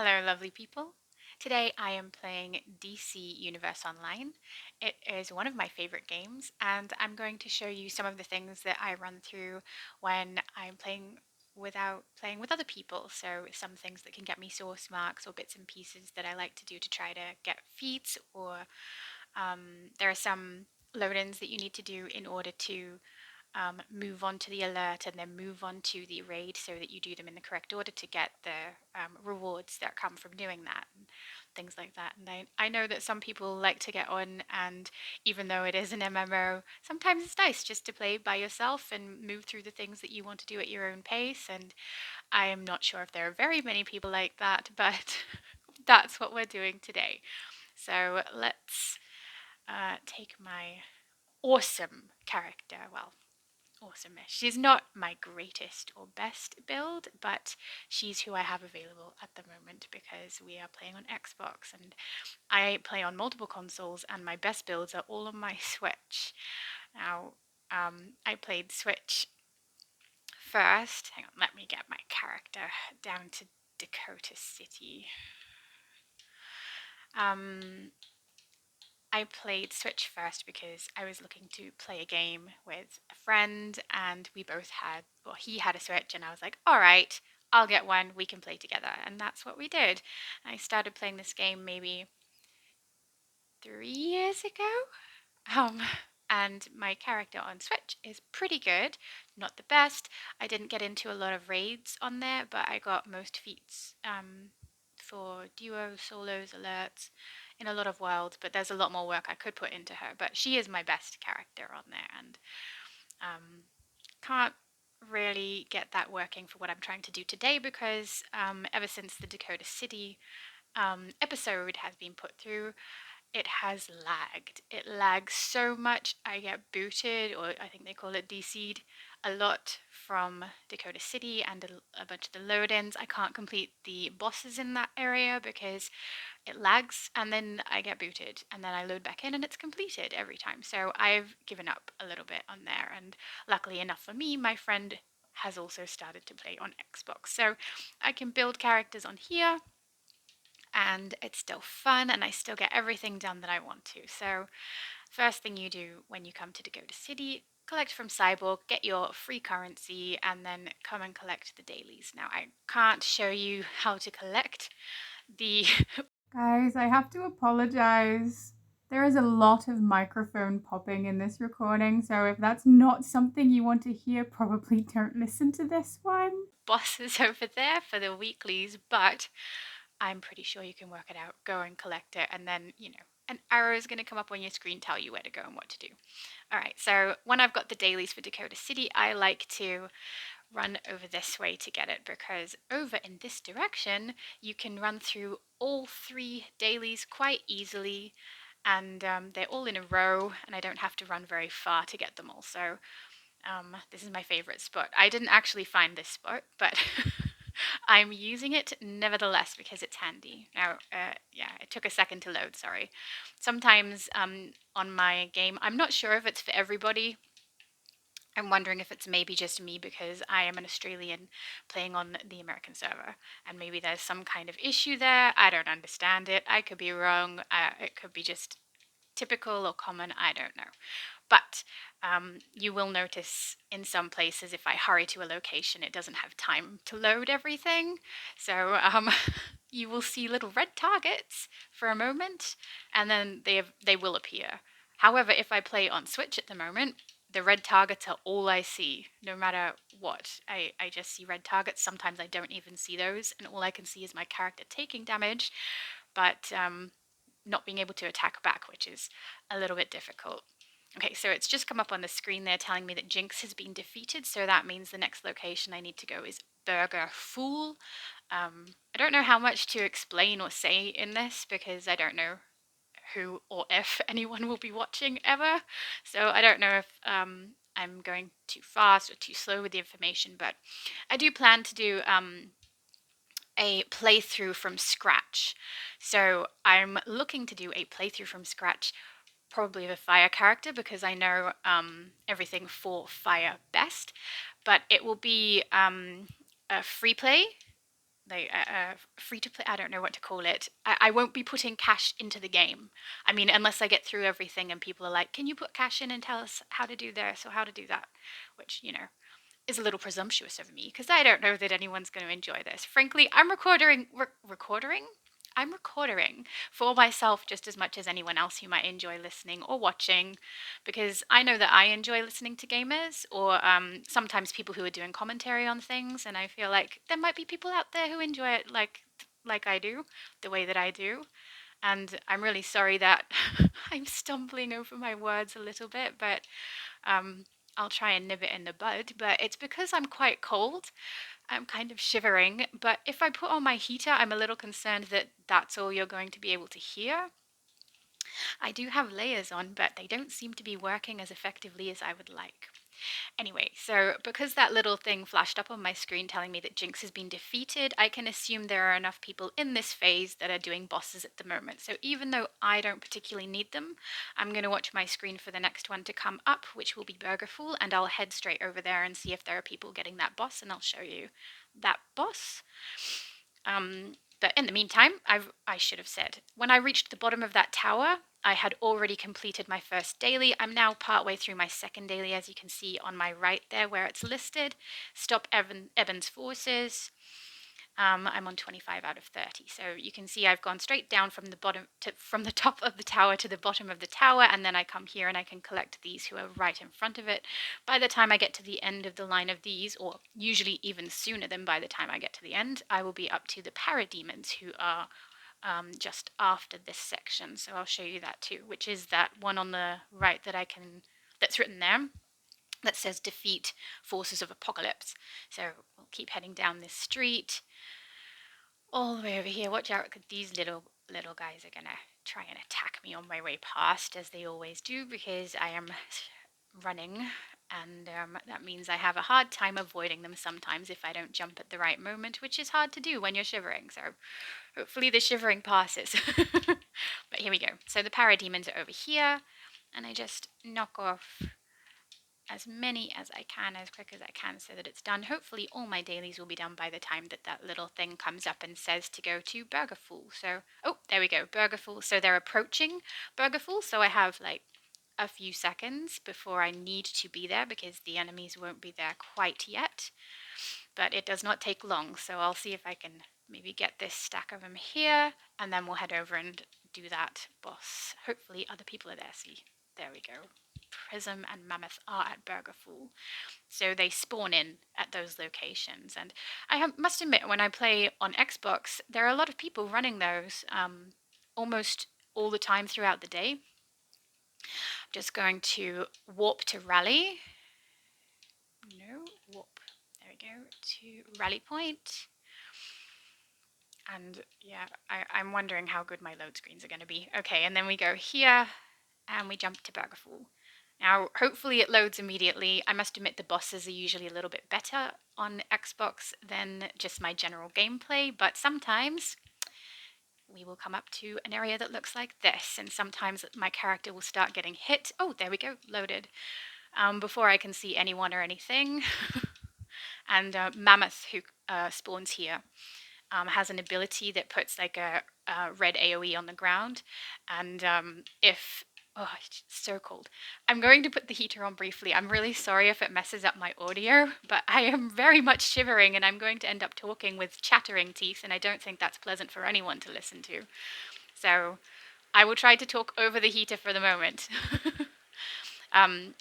Hello, lovely people. Today I am playing DC Universe Online. It is one of my favorite games, and I'm going to show you some of the things that I run through when I'm playing without playing with other people. So, some things that can get me source marks or bits and pieces that I like to do to try to get feats, or there are some load ins that you need to do in order to move on to the alert and then move on to the raid so that you do them in the correct order to get the rewards that come from doing that and things like that. And I know that some people like to get on, and even though it is an MMO, sometimes it's nice just to play by yourself and move through the things that you want to do at your own pace. And I am not sure if there are very many people like that, but that's what we're doing today. So let's take my awesome character. Well, awesomeness. She's not my greatest or best build, but she's who I have available at the moment because we are playing on Xbox and I play on multiple consoles, and my best builds are all on my Switch. Now, I played Switch first. Hang on, let me get my character down to Dakota City. Um, I played Switch first because I was looking to play a game with a friend, and we both had, well, he had a Switch, and I was like, all right, I'll get one, we can play together. And that's what we did. I started playing this game maybe 3 years ago. Um, and my character on Switch is pretty good, not the best. I didn't get into a lot of raids on there, but I got most feats for duo, solos, alerts in a lot of worlds. But there's a lot more work I could put into her. But she is my best character on there, and can't really get that working for what I'm trying to do today because ever since the Dakota City episode has been put through, it has lagged. It lags so much. I get booted, or I think they call it DC'd, a lot from Dakota City and a bunch of the load ins. I can't complete the bosses in that area because it lags, and then I get booted, and then I load back in and it's completed every time. So I've given up a little bit on there, and luckily enough for me, my friend has also started to play on Xbox. So I can build characters on here and it's still fun and I still get everything done that I want to. So, first thing you do when you come to Dakota City, collect from Cyborg, get your free currency, and then come and collect the dailies. Now, I can't show you how to collect the. Guys, I have to apologize. There is a lot of microphone popping in this recording, so if that's not something you want to hear, probably don't listen to this one. Bosses over there for the weeklies, but I'm pretty sure you can work it out. Go and collect it, and then, an arrow is going to come up on your screen, tell you where to go and what to do. All right, so when I've got the dailies for Dakota City, I like to run over this way to get it because over in this direction, you can run through all three dailies quite easily, and they're all in a row, and I don't have to run very far to get them all. So this is my favorite spot. I didn't actually find this spot, but I'm using it nevertheless because it's handy. Now, yeah, it took a second to load, sorry. Sometimes on my game, I'm not sure if it's for everybody. I'm wondering if it's maybe just me because I am an Australian playing on the American server, and maybe there's some kind of issue there. I don't understand it. I could be wrong. It could be just typical or common. I don't know. But you will notice in some places, if I hurry to a location, it doesn't have time to load everything. So you will see little red targets for a moment, and then they will appear. However, if I play on Switch at the moment, the red targets are all I see, no matter what. I just see red targets. Sometimes I don't even see those, and all I can see is my character taking damage, but not being able to attack back, which is a little bit difficult. Okay, so it's just come up on the screen there telling me that Jinx has been defeated, so that means the next location I need to go is Burger Fool. I don't know how much to explain or say in this because I don't know who or if anyone will be watching ever. So I don't know if I'm going too fast or too slow with the information, but I do plan to do a playthrough from scratch. So I'm looking to do a playthrough from scratch, probably of a fire character because I know everything for fire best, but it will be a free play like free to play. I don't know what to call it. I won't be putting cash into the game. I mean, unless I get through everything and people are like, "Can you put cash in and tell us how to do this or how to do that?" Which is a little presumptuous of me because I don't know that anyone's going to enjoy this. Frankly, recording. I'm recording for myself just as much as anyone else who might enjoy listening or watching, because I know that I enjoy listening to gamers or sometimes people who are doing commentary on things, and I feel like there might be people out there who enjoy it like I do, the way that I do. And I'm really sorry that I'm stumbling over my words a little bit, but um, I'll try and nib it in the bud. But it's because I'm quite cold. I'm kind of shivering. But if I put on my heater, I'm a little concerned that that's all you're going to be able to hear. I do have layers on, but they don't seem to be working as effectively as I would like. Anyway, so because that little thing flashed up on my screen telling me that Jinx has been defeated, I can assume there are enough people in this phase that are doing bosses at the moment. So even though I don't particularly need them, I'm going to watch my screen for the next one to come up, which will be Burgerful, and I'll head straight over there and see if there are people getting that boss, and I'll show you that boss. But in the meantime, I should have said, when I reached the bottom of that tower, I had already completed my first daily. I'm now partway through my second daily, as you can see on my right there where it's listed. Stop Evan's forces. I'm on 25 out of 30. So you can see I've gone straight down from from the top of the tower to the bottom of the tower, and then I come here and I can collect these who are right in front of it. By the time I get to the end of the line of these, or usually even sooner than by the time I get to the end, I will be up to the parademons who are just after this section. So I'll show you that too, which is that one on the right that's written there that says defeat forces of apocalypse. So we'll keep heading down this street all the way over here. Watch out, because these little guys are gonna try and attack me on my way past, as they always do, because I am running, and that means I have a hard time avoiding them sometimes if I don't jump at the right moment, which is hard to do when you're shivering. So hopefully the shivering passes. But here we go. So the parademons are over here, and I just knock off as many as I can, as quick as I can, so that it's done. Hopefully all my dailies will be done by the time that that little thing comes up and says to go to Burgerful. So, oh, there we go, Burgerful. So they're approaching Burgerful, so I have like a few seconds before I need to be there, because the enemies won't be there quite yet. But it does not take long, so I'll see if I can maybe get this stack of them here, and then we'll head over and do that boss. Hopefully other people are there. See, there we go. Prism and Mammoth are at Burgerful, so they spawn in at those locations. And must admit, when I play on Xbox, there are a lot of people running those almost all the time throughout the day. I'm just going to warp to Rally. No, warp. There we go, to Rally Point. And yeah, I'm wondering how good my load screens are going to be. Okay, and then we go here, and we jump to Burgerful. Now, hopefully it loads immediately. I must admit the bosses are usually a little bit better on Xbox than just my general gameplay, but sometimes we will come up to an area that looks like this, and sometimes my character will start getting hit. Oh, there we go, loaded. Before I can see anyone or anything. And Mammoth, who spawns here, has an ability that puts like a red AoE on the ground, and if oh, it's so cold. I'm going to put the heater on briefly. I'm really sorry if it messes up my audio, but I am very much shivering, and I'm going to end up talking with chattering teeth, and I don't think that's pleasant for anyone to listen to. So I will try to talk over the heater for the moment. um,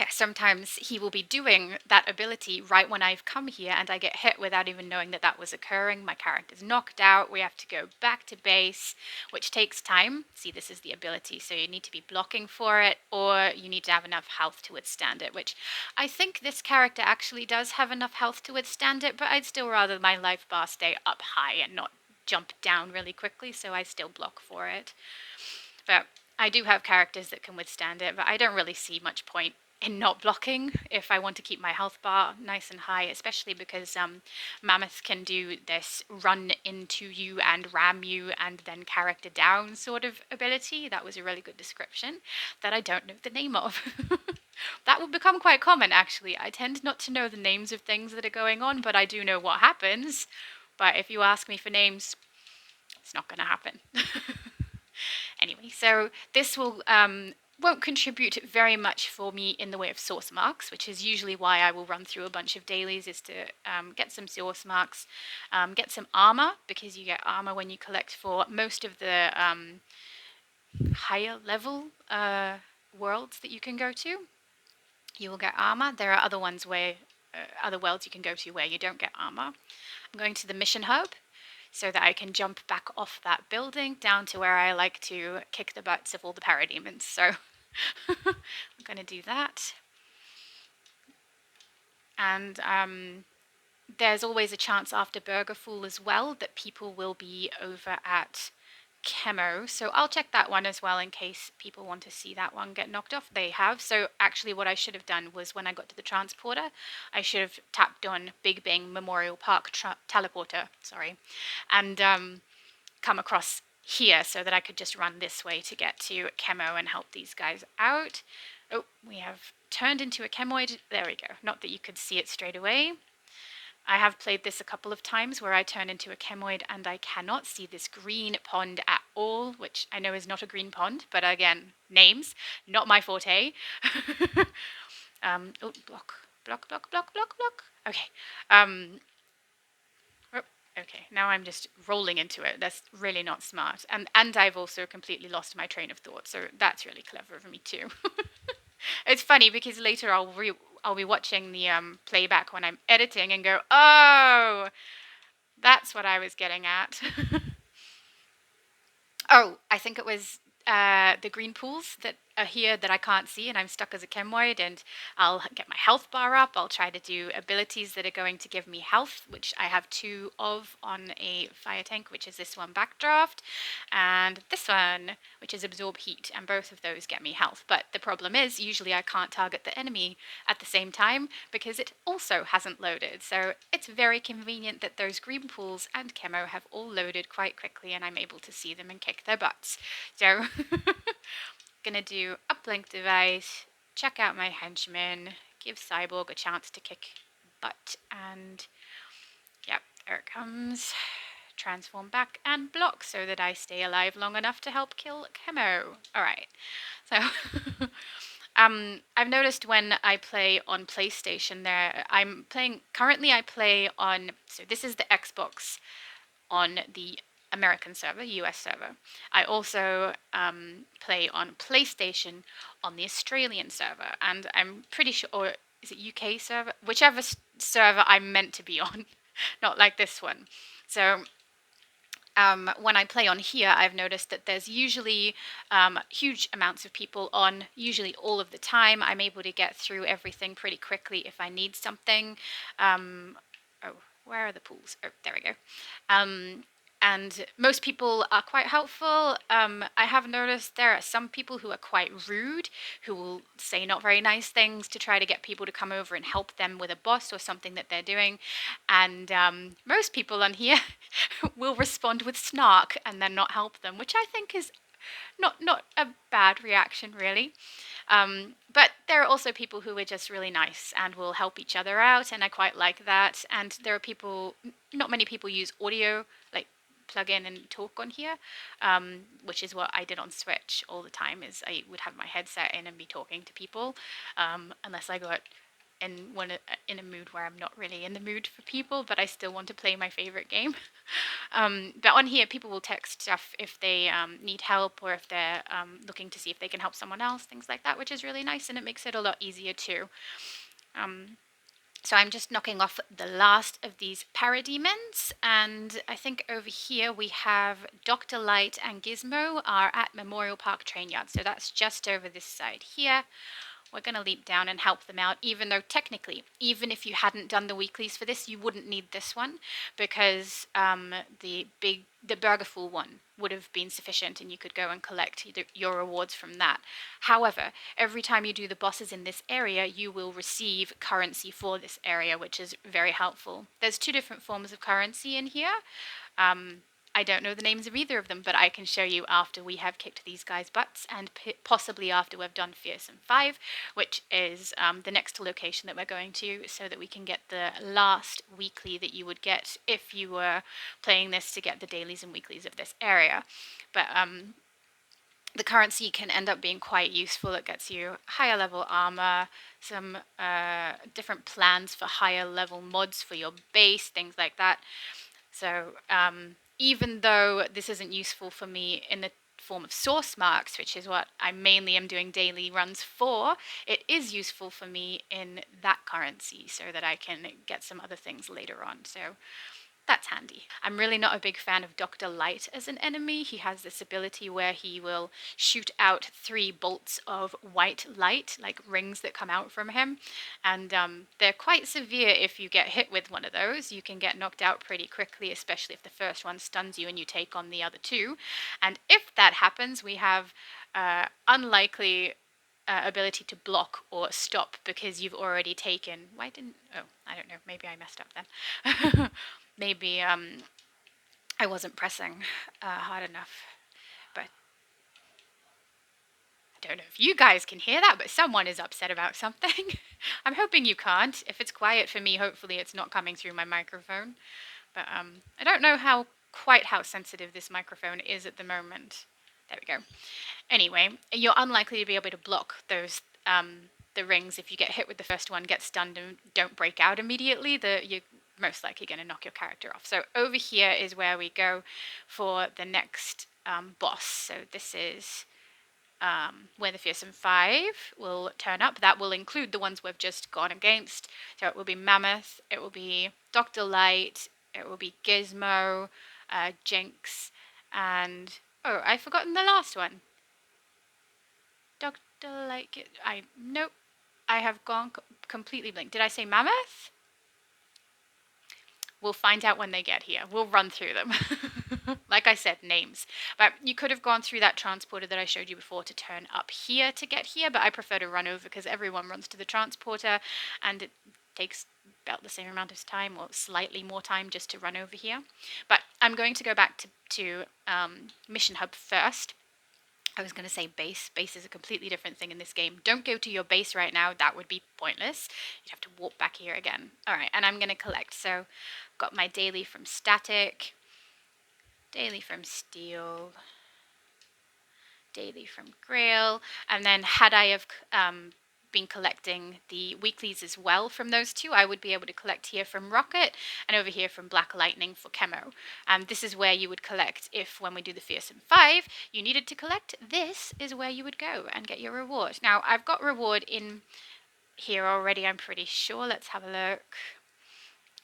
Sometimes he will be doing that ability right when I've come here, and I get hit without even knowing that that was occurring. My character's knocked out. We have to go back to base, which takes time. See, this is the ability, so you need to be blocking for it, or you need to have enough health to withstand it, which I think this character actually does have enough health to withstand it, but I'd still rather my life bar stay up high and not jump down really quickly, so I still block for it. But I do have characters that can withstand it, but I don't really see much point in not blocking if I want to keep my health bar nice and high, especially because Mammoth can do this run into you and ram you and then character down sort of ability. That was a really good description that I don't know the name of. That will become quite common, actually. I tend not to know the names of things that are going on, but I do know what happens But if you ask me for names, it's not going to happen. Anyway, so this will won't contribute very much for me in the way of source marks, which is usually why I will run through a bunch of dailies, is to get some source marks, get some armor, because you get armor when you collect for most of the higher level worlds that you can go to. You will get armor. There are other ones where other worlds you can go to where you don't get armor. I'm going to the mission hub so that I can jump back off that building down to where I like to kick the butts of all the parademons. So I'm going to do that. And there's always a chance after Burger Fool as well that people will be over at Chemo, so I'll check that one as well in case people want to see that one get knocked off. They have. So actually what I should have done was when I got to the transporter, I should have tapped on Big Bang Memorial Park teleporter, sorry, and come across here so that I could just run this way to get to Chemo and help these guys out. Oh, we have turned into a chemoid. There we go. Not that you could see it straight away. I have played this a couple of times where I turn into a chemoid and I cannot see this green pond at all, which I know is not a green pond, but again, names, not my forte. Oh, block, block, block, block, block, block. Okay. Oh, okay, now I'm just rolling into it. That's really not smart. And I've also completely lost my train of thought, so that's really clever of me too. It's funny because later I'll be watching the playback when I'm editing and go, oh, that's what I was getting at. Oh, I think it was the green pools that are here that I can't see, and I'm stuck as a chemoid, and I'll get my health bar up. I'll try to do abilities that are going to give me health, which I have 2 of on a fire tank, which is this one, Backdraft, and this one, which is Absorb Heat, and both of those get me health. But the problem is, usually I can't target the enemy at the same time because it also hasn't loaded. So it's very convenient that those green pools and chemo have all loaded quite quickly, and I'm able to see them and kick their butts. So gonna do uplink device, check out my henchman, give Cyborg a chance to kick butt, and yep, there it comes. Transform back and block so that I stay alive long enough to help kill Chemo. Alright, so I've noticed when I play on PlayStation currently I play on, so this is the Xbox on the American server, US server. I also play on PlayStation on the Australian server, and I'm pretty sure, or is it UK server? Whichever server I'm meant to be on, not like this one. So when I play on here, I've noticed that there's usually huge amounts of people on, usually all of the time. I'm able to get through everything pretty quickly if I need something. Oh, where are the pools? Oh, there we go. And most people are quite helpful. I have noticed there are some people who are quite rude, who will say not very nice things to try to get people to come over and help them with a boss or something that they're doing. And most people on here will respond with snark and then not help them, which I think is not a bad reaction, really. But there are also people who are just really nice and will help each other out, and I quite like that. And there are people, not many people use audio, like plug in and talk on here, which is what I did on Switch all the time, is I would have my headset in and be talking to people, unless I got in a mood where I'm not really in the mood for people, but I still want to play my favorite game. But on here, people will text stuff if they need help, or if they're looking to see if they can help someone else, things like that, which is really nice, and it makes it a lot easier too. So I'm just knocking off the last of these parademons, and I think over here we have Dr. Light and Gizmo are at Memorial Park Train Yard, so that's just over this side here. We're going to leap down and help them out, even though technically, even if you hadn't done the weeklies for this, you wouldn't need this one, because the Burgerful one would have been sufficient and you could go and collect your rewards from that. However, every time you do the bosses in this area, you will receive currency for this area, which is very helpful. There's 2 different forms of currency in here. I don't know the names of either of them, but I can show you after we have kicked these guys' butts, and possibly after we've done Fearsome 5, which is the next location that we're going to, so that we can get the last weekly that you would get if you were playing this to get the dailies and weeklies of this area. But the currency can end up being quite useful. It gets you higher level armor, some different plans for higher level mods for your base, things like that. So even though this isn't useful for me in the form of source marks, which is what I mainly am doing daily runs for, it is useful for me in that currency so that I can get some other things later on. So that's handy. I'm really not a big fan of Dr. Light as an enemy. He has this ability where he will shoot out 3 bolts of white light, like rings that come out from him. And they're quite severe if you get hit with one of those. You can get knocked out pretty quickly, especially if the first one stuns you and you take on the other 2. And if that happens, we have unlikely ability to block or stop because you've already taken. Why didn't? Oh, I don't know. Maybe I messed up then. Maybe I wasn't pressing hard enough. But I don't know if you guys can hear that, but someone is upset about something. I'm hoping you can't. If it's quiet for me, hopefully it's not coming through my microphone. But I don't know quite how sensitive this microphone is at the moment. There we go. Anyway, you're unlikely to be able to block those the rings if you get hit with the first one, get stunned, and don't break out immediately. You're most likely going to knock your character off. So over here is where we go for the next boss. So this is where the Fearsome 5 will turn up. That will include the ones we've just gone against. So it will be Mammoth, it will be Dr. Light, it will be Gizmo, Jinx, and oh, I've forgotten the last one. Dr. Light. Nope. I have gone completely blank. Did I say Mammoth? We'll find out when they get here. We'll run through them. Like I said, names. But you could have gone through that transporter that I showed you before to turn up here to get here, but I prefer to run over because everyone runs to the transporter and it takes about the same amount of time or slightly more time just to run over here. But I'm going to go back to Mission Hub first. I was going to say base. Base is a completely different thing in this game. Don't go to your base right now. That would be pointless. You'd have to walk back here again. All right, and I'm going to collect. So got my daily from Static, daily from Steel, daily from Grail, and then had I have been collecting the weeklies as well from those two, I would be able to collect here from Rocket and over here from Black Lightning for Chemo. This is where you would collect if, when we do the Fearsome 5, you needed to collect. This is where you would go and get your reward. Now, I've got reward in here already, I'm pretty sure. Let's have a look.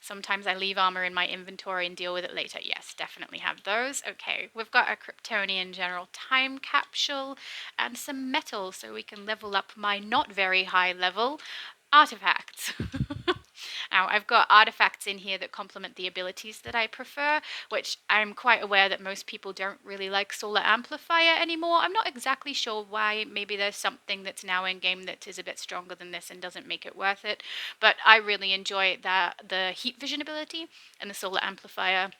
Sometimes I leave armor in my inventory and deal with it later. Yes, definitely have those. Okay, we've got a Kryptonian General Time Capsule and some metal so we can level up my not very high level artifacts. Now, I've got artifacts in here that complement the abilities that I prefer, which I'm quite aware that most people don't really like Solar Amplifier anymore. I'm not exactly sure why. Maybe there's something that's now in game that is a bit stronger than this and doesn't make it worth it. But I really enjoy the heat vision ability, and the Solar Amplifier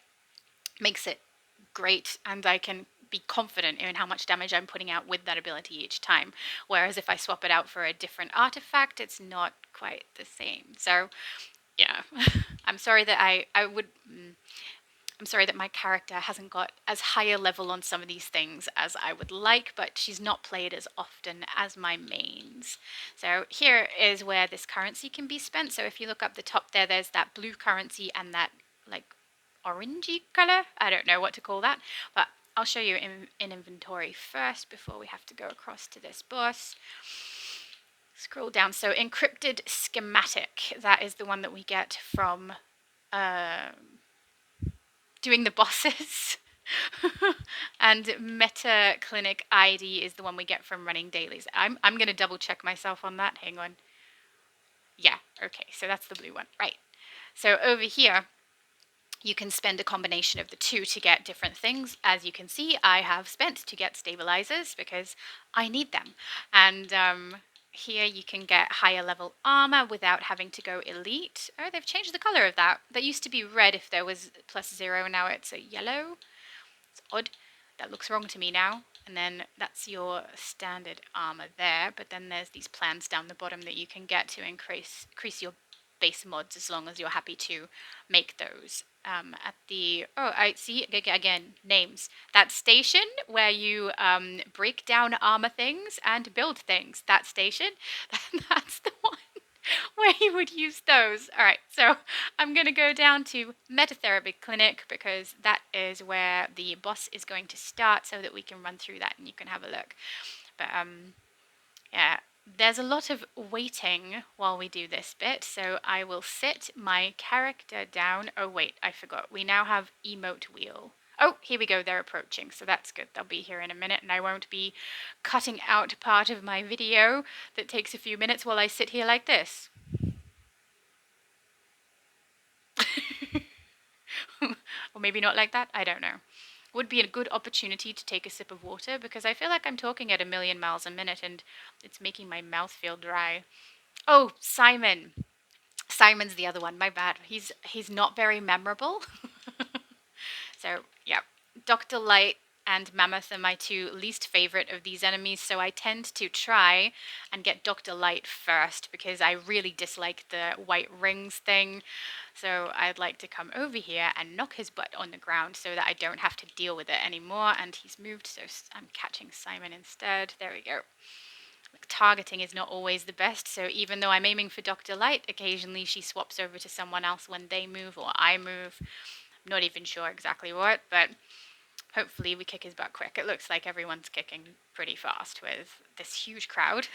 makes it great, and I can be confident in how much damage I'm putting out with that ability each time. Whereas if I swap it out for a different artifact, it's not quite the same. So yeah, I'm sorry that I'm sorry that my character hasn't got as high a level on some of these things as I would like, but she's not played as often as my mains. So here is where this currency can be spent. So if you look up the top there, there's that blue currency and that like orangey color. I don't know what to call that, but I'll show you in inventory first before we have to go across to this boss. Scroll down. So encrypted schematic, that is the one that we get from doing the bosses. And Meta Clinic ID is the one we get from running dailies. I'm going to double check myself on that. Hang on. Yeah, okay, so that's the blue one. Right. So over here, you can spend a combination of the two to get different things. As you can see, I have spent to get stabilizers because I need them. And here you can get higher level armor without having to go elite. Oh, they've changed the color of that. That used to be red if there was +0, now it's a yellow. odd. That looks wrong to me now. And then that's your standard armor there, but then there's these plans down the bottom that you can get to increase your base mods as long as you're happy to make those. At the, oh, I see, again, names. That station where you break down armor things and build things. That station, that's the one where you would use those. All right, so I'm going to go down to Metatherapy Clinic because that is where the boss is going to start so that we can run through that and you can have a look. But yeah, there's a lot of waiting while we do this bit, so I will sit my character down. Oh wait, I forgot. We now have emote wheel. Oh, here we go. They're approaching, so that's good. They'll be here in a minute, and I won't be cutting out part of my video that takes a few minutes while I sit here like this. Or maybe not like that. I don't know. Would be a good opportunity to take a sip of water because I feel like I'm talking at a million miles a minute and it's making my mouth feel dry. Oh, Simon. Simon's the other one. My bad. He's not very memorable. So, yeah. Dr. Light and Mammoth are my two least favorite of these enemies, so I tend to try and get Dr. Light first because I really dislike the white rings thing. So I'd like to come over here and knock his butt on the ground so that I don't have to deal with it anymore. And he's moved, so I'm catching Simon instead. There we go. Targeting is not always the best, so even though I'm aiming for Dr. Light, occasionally she swaps over to someone else when they move or I move. I'm not even sure exactly what, but hopefully we kick his butt quick. It looks like everyone's kicking pretty fast with this huge crowd.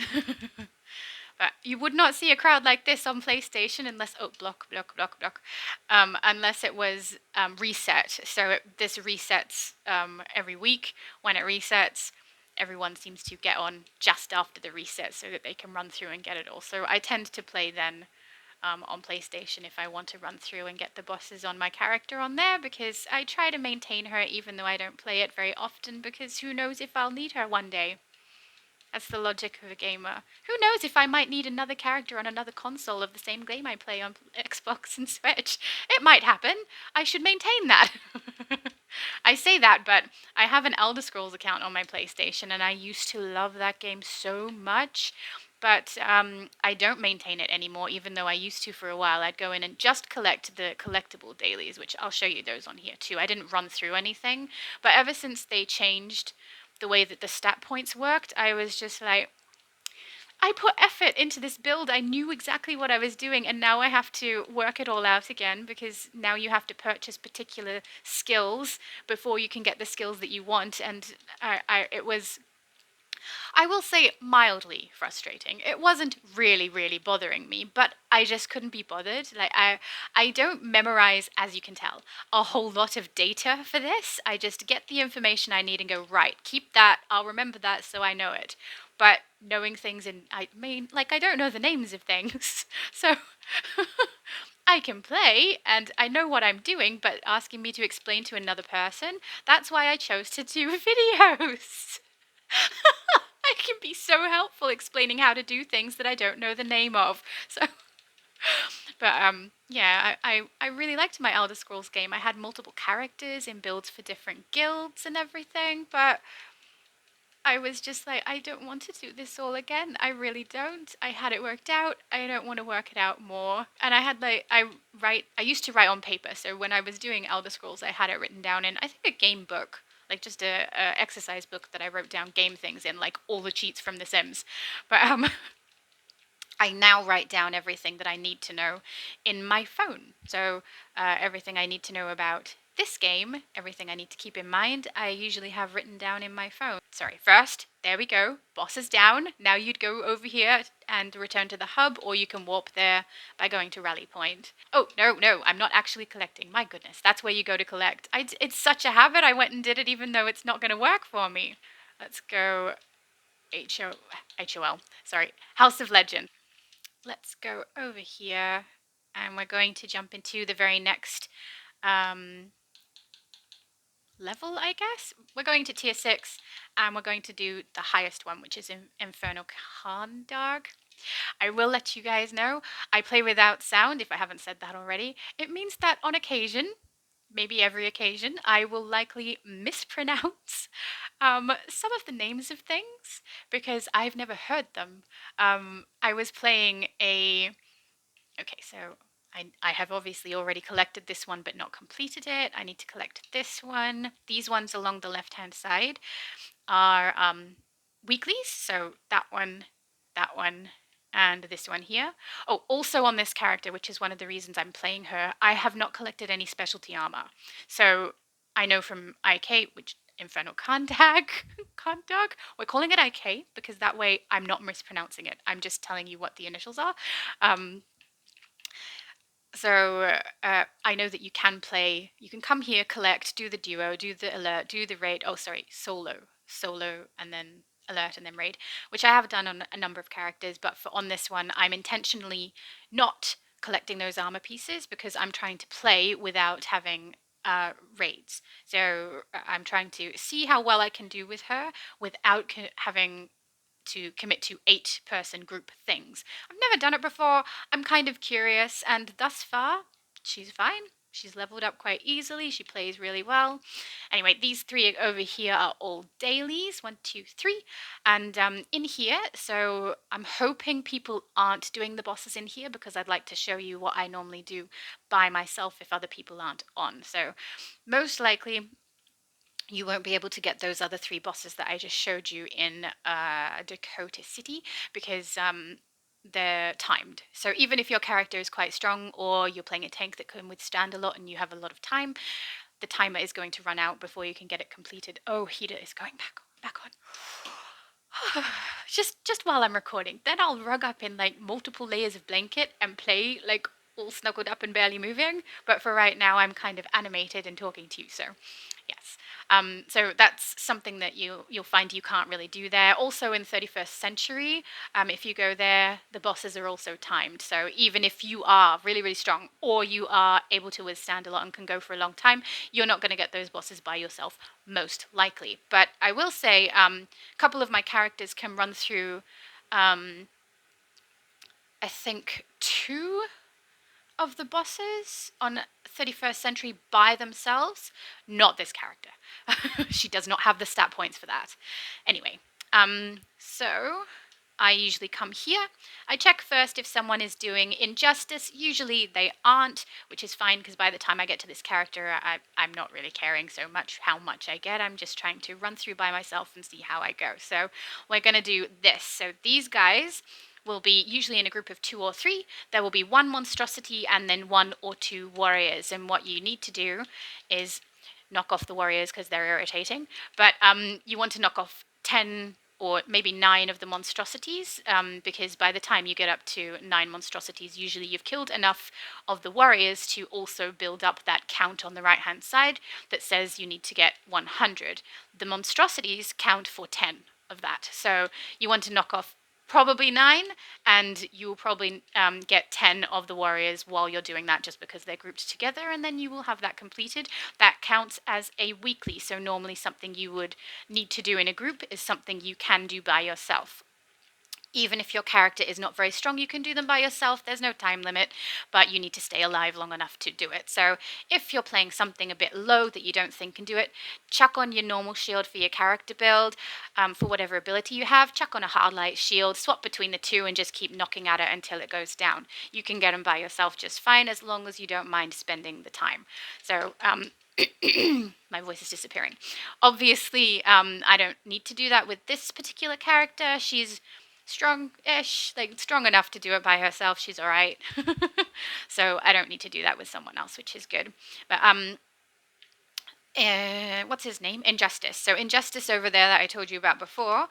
But you would not see a crowd like this on PlayStation unless, oh, block, unless it was reset. So this resets every week. When it resets, everyone seems to get on just after the reset so that they can run through and get it all. So I tend to play then on PlayStation if I want to run through and get the bosses on my character on there because I try to maintain her even though I don't play it very often because who knows if I'll need her one day. That's the logic of a gamer. Who knows if I might need another character on another console of the same game I play on Xbox and Switch. It might happen. I should maintain that. I say that, but I have an Elder Scrolls account on my PlayStation, and I used to love that game so much. But I don't maintain it anymore, even though I used to for a while. I'd go in and just collect the collectible dailies, which I'll show you those on here too. I didn't run through anything, but ever since they changed the way that the stat points worked, I was just like, I put effort into this build. I knew exactly what I was doing, and now I have to work it all out again because now you have to purchase particular skills before you can get the skills that you want. And it was, I will say, mildly frustrating. It wasn't really, really bothering me, but I just couldn't be bothered. Like I don't memorize, as you can tell, a whole lot of data for this. I just get the information I need and go, right, keep that. I'll remember that so I know it. But knowing things, and I mean, like I don't know the names of things, so I can play and I know what I'm doing, but asking me to explain to another person, that's why I chose to do videos. I can be so helpful explaining how to do things that I don't know the name of. So, but yeah, I really liked my Elder Scrolls game. I had multiple characters and builds for different guilds and everything, but I was just like, I don't want to do this all again. I really don't. I had it worked out. I don't want to work it out more. And I had like, I used to write on paper. So when I was doing Elder Scrolls, I had it written down in, I think, a game book, like just a exercise book that I wrote down game things in, like all the cheats from The Sims. But I now write down everything that I need to know in my phone. So everything I need to know about this game, everything I need to keep in mind, I usually have written down in my phone. Sorry, first, there we go. Boss is down. Now you'd go over here and return to the hub, or you can warp there by going to Rally Point. Oh, no, I'm not actually collecting. My goodness, that's where you go to collect. It's such a habit. I went and did it even though it's not going to work for me. Let's go HOL. Sorry, House of Legend. Let's go over here and we're going to jump into the very next level, I guess. We're going to tier 6 and we're going to do the highest one, which is Infernal Kahndaq. I will let you guys know I play without sound if I haven't said that already. It means that on occasion maybe every occasion, I will likely mispronounce some of the names of things because I've never heard them. I was playing a. Okay, so I have obviously already collected this one but not completed it. I need to collect this one. These ones along the left hand side are weeklies. So that one, and this one here. Oh, also on this character, which is one of the reasons I'm playing her, I have not collected any specialty armor. So I know from IK, which Infernal Kahndaq, Kahndaq. We're calling it IK because that way I'm not mispronouncing it. I'm just telling you what the initials are. Um, I know that you can play, you can come here, collect, do the duo, do the alert, do the raid. Oh, sorry, solo, and then alert and then raid, which I have done on a number of characters. But for on this one, I'm intentionally not collecting those armor pieces because I'm trying to play without having raids. So I'm trying to see how well I can do with her without having to commit to 8-person group things. I've never done it before. I'm kind of curious, and thus far, she's fine. She's leveled up quite easily. She plays really well. Anyway, these three over here are all dailies 1, 2, 3. And in here, so I'm hoping people aren't doing the bosses in here because I'd like to show you what I normally do by myself if other people aren't on. So, most likely, you won't be able to get those other 3 bosses that I just showed you in Dakota City because they're timed. So even if your character is quite strong or you're playing a tank that can withstand a lot and you have a lot of time, the timer is going to run out before you can get it completed. Oh, heater is going back on. just while I'm recording. Then I'll rug up in like multiple layers of blanket and play like all snuggled up and barely moving. But for right now, I'm kind of animated and talking to you. So yes. So that's something that you'll find you can't really do there. Also in 31st Century, if you go there, the bosses are also timed. So even if you are really, really strong or you are able to withstand a lot and can go for a long time, you're not going to get those bosses by yourself, most likely. But I will say a couple of my characters can run through, I think, 2 of the bosses on 31st Century by themselves. Not this character. She does not have the stat points for that. Anyway, so I usually come here. I check first if someone is doing Injustice. Usually they aren't, which is fine because by the time I get to this character, I'm not really caring so much how much I get. I'm just trying to run through by myself and see how I go. So we're going to do this. So these guys will be usually in a group of 2 or 3. There will be 1 monstrosity and then 1 or 2 warriors. And what you need to do is knock off the warriors because they're irritating. But you want to knock off 10 or maybe 9 of the monstrosities, because by the time you get up to 9 monstrosities, usually you've killed enough of the warriors to also build up that count on the right-hand side that says you need to get 100. The monstrosities count for 10 of that. So you want to knock off probably 9, and you will probably get 10 of the warriors while you're doing that just because they're grouped together, and then you will have that completed. That counts as a weekly, so normally something you would need to do in a group is something you can do by yourself. Even if your character is not very strong, you can do them by yourself. There's no time limit, but you need to stay alive long enough to do it. So if you're playing something a bit low that you don't think can do it, chuck on your normal shield for your character build. For whatever ability you have, chuck on a hard light shield, swap between the 2 and just keep knocking at it until it goes down. You can get them by yourself just fine as long as you don't mind spending the time. So my voice is disappearing. Obviously, I don't need to do that with this particular character. She's strong-ish, like strong enough to do it by herself. She's all right. So I don't need to do that with someone else, which is good. But what's his name? Injustice. So Injustice over there that I told you about before.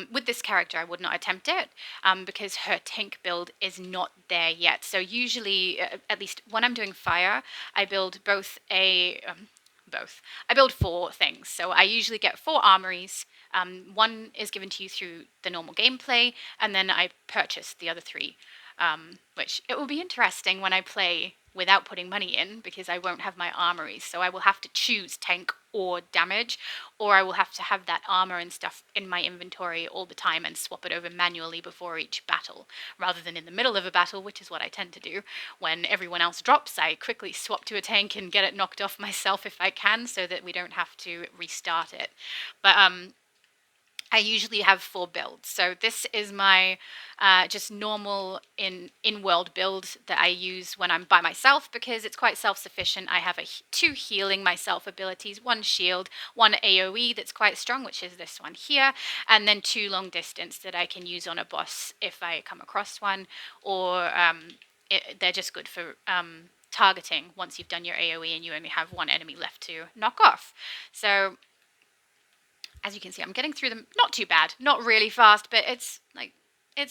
With this character, I would not attempt it because her tank build is not there yet. So usually, at least when I'm doing fire, I build both. I build 4 things. So I usually get 4 armories. 1 is given to you through the normal gameplay, and then I purchase the other 3. Which it will be interesting when I play without putting money in because I won't have my armories. So I will have to choose tank or damage, or I will have to have that armor and stuff in my inventory all the time and swap it over manually before each battle, rather than in the middle of a battle, which is what I tend to do. When everyone else drops, I quickly swap to a tank and get it knocked off myself if I can, so that we don't have to restart it. But I usually have 4 builds. So this is my just normal in-world build that I use when I'm by myself because it's quite self-sufficient. I have 2 healing myself abilities, 1 shield, 1 AoE that's quite strong, which is this one here, and then 2 long distance that I can use on a boss if I come across one, or they're just good for targeting once you've done your AoE and you only have 1 enemy left to knock off. So as you can see, I'm getting through them not too bad, not really fast, but it's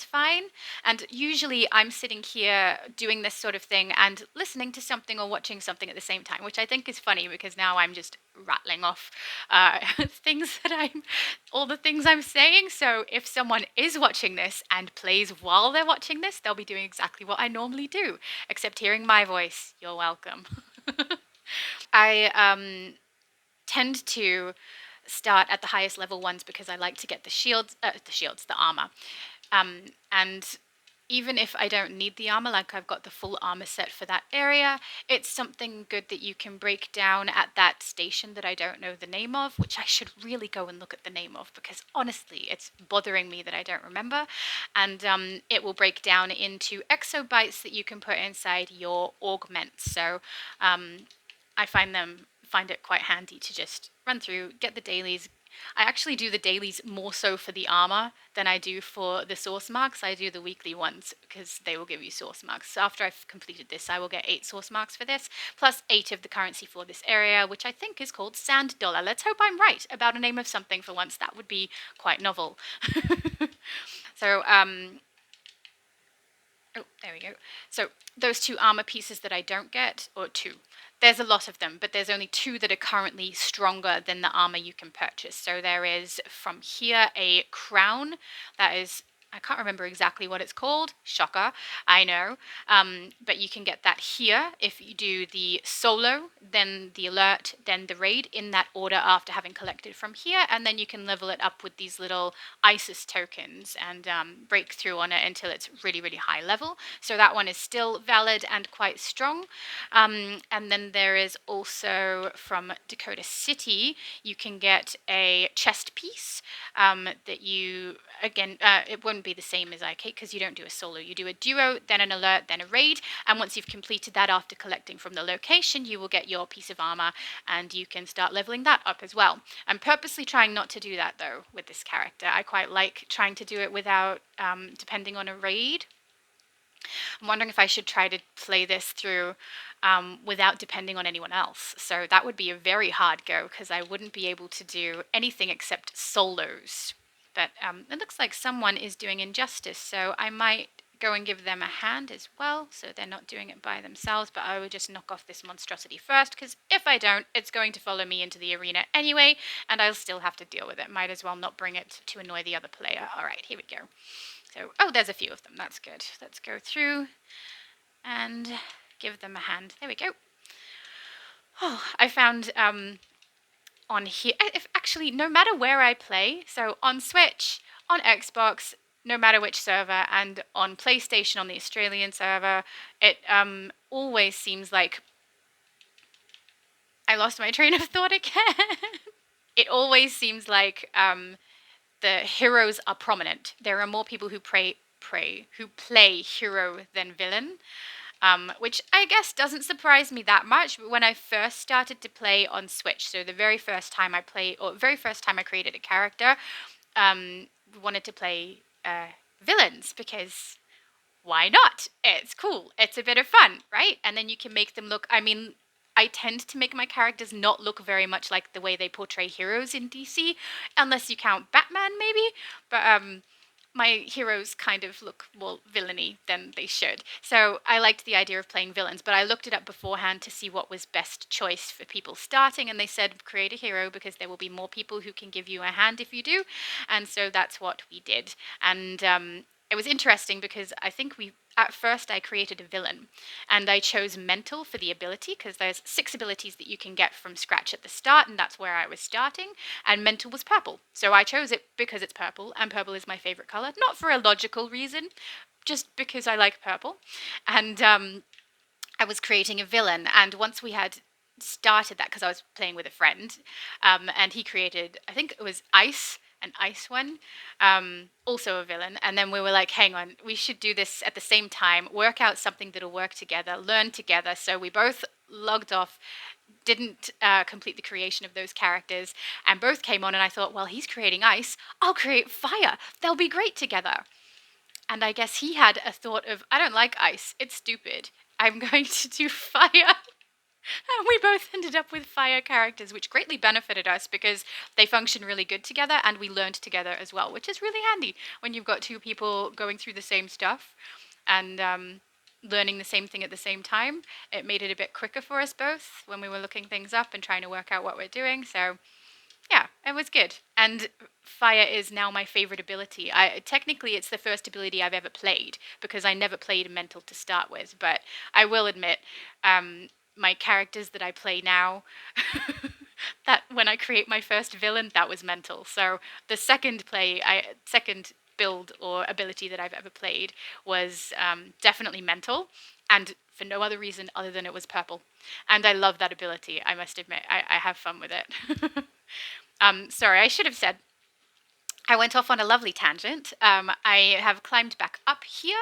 fine. And usually I'm sitting here doing this sort of thing and listening to something or watching something at the same time, which I think is funny because now I'm just rattling off all the things I'm saying. So if someone is watching this and plays while they're watching this, they'll be doing exactly what I normally do, except hearing my voice. You're welcome. I tend to start at the highest level ones because I like to get the armor. And even if I don't need the armor, like I've got the full armor set for that area, it's something good that you can break down at that station that I don't know the name of, which I should really go and look at the name of because honestly, it's bothering me that I don't remember. And it will break down into exobytes that you can put inside your augments. So I find it quite handy to just run through, get the dailies. I actually do the dailies more so for the armor than I do for the source marks. I do the weekly ones because they will give you source marks. So after I've completed this, I will get 8 source marks for this, plus 8 of the currency for this area, which I think is called Sand Dollar. Let's hope I'm right about a name of something for once. That would be quite novel. So, oh, there we go. So those 2 armor pieces that I don't get, or 2, there's a lot of them, but there's only 2 that are currently stronger than the armor you can purchase. So there is from here a crown that is, I can't remember exactly what it's called. Shocker, I know. But you can get that here if you do the solo, then the alert, then the raid in that order after having collected from here. And then you can level it up with these little ISIS tokens and break through on it until it's really, really high level. So that one is still valid and quite strong. And then there is also from Dakota City, you can get a chest piece that you, again, it won't be the same as IK because you don't do a solo. You do a duo, then an alert, then a raid. And once you've completed that after collecting from the location, you will get your piece of armor and you can start leveling that up as well. I'm purposely trying not to do that though with this character. I quite like trying to do it without depending on a raid. I'm wondering if I should try to play this through without depending on anyone else. So that would be a very hard go because I wouldn't be able to do anything except solos. But it looks like someone is doing injustice, so I might go and give them a hand as well, so they're not doing it by themselves, but I will just knock off this monstrosity first, because if I don't, it's going to follow me into the arena anyway, and I'll still have to deal with it. Might as well not bring it to annoy the other player. Alright, here we go. So, oh, there's a few of them. That's good. Let's go through and give them a hand. There we go. Oh, I found on here, actually, no matter where I play, so on Switch, on Xbox, no matter which server, and on PlayStation on the Australian server, it always seems like I lost my train of thought again. It always seems like the heroes are prominent. There are more people who play hero than villain. Which I guess doesn't surprise me that much. But when I first started to play on Switch, so the very first time I created a character, wanted to play villains because why not? It's cool. It's a bit of fun, right? And then you can make them look. I mean, I tend to make my characters not look very much like the way they portray heroes in DC, unless you count Batman, maybe. But my heroes kind of look more villainy than they should. So I liked the idea of playing villains, but I looked it up beforehand to see what was best choice for people starting, and they said create a hero because there will be more people who can give you a hand if you do, and so that's what we did. And it was interesting because I think at first I created a villain, and I chose mental for the ability because there's 6 abilities that you can get from scratch at the start, and that's where I was starting. And mental was purple, so I chose it because it's purple, and purple is my favorite color, not for a logical reason, just because I like purple. And I was creating a villain, and once we had started that, because I was playing with a friend, and he created, I think it was Ice, an ice one, also a villain. And then we were like, hang on, we should do this at the same time, work out something that'll work together, learn together. So we both logged off, didn't complete the creation of those characters, and both came on. And I thought, well, he's creating ice, I'll create fire. They'll be great together. And I guess he had a thought of, I don't like ice, it's stupid. I'm going to do fire. And we both ended up with fire characters, which greatly benefited us because they function really good together and we learned together as well, which is really handy when you've got two people going through the same stuff and learning the same thing at the same time. It made it a bit quicker for us both when we were looking things up and trying to work out what we're doing. So yeah, it was good. And fire is now my favorite ability. Technically it's the first ability I've ever played because I never played mental to start with, but I will admit my characters that I play now that when I create my first villain that was mental. So the second build or ability that I've ever played was definitely mental, and for no other reason other than it was purple. And I love that ability, I must admit. I have fun with it. Sorry, I should have said I went off on a lovely tangent. I have climbed back up here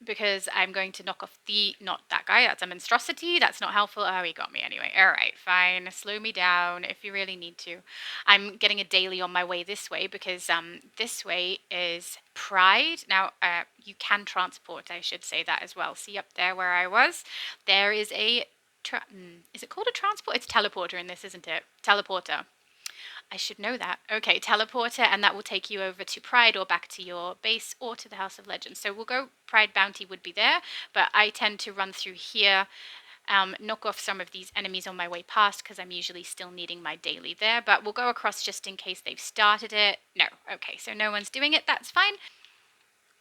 because I'm going to knock off not that guy, that's a monstrosity, that's not helpful. Oh, he got me anyway. All right, fine, slow me down if you really need to. I'm getting a daily on my way this way because this way is Pride. Now, you can transport, I should say that as well. See up there where I was? There is a, is it called a transport? It's teleporter in this, isn't it? Teleporter. I should know that. Okay, teleporter, and that will take you over to Pride or back to your base or to the House of Legends. So we'll go, Pride Bounty would be there, but I tend to run through here, knock off some of these enemies on my way past because I'm usually still needing my daily there, but we'll go across just in case they've started it. No, okay, so no one's doing it, that's fine.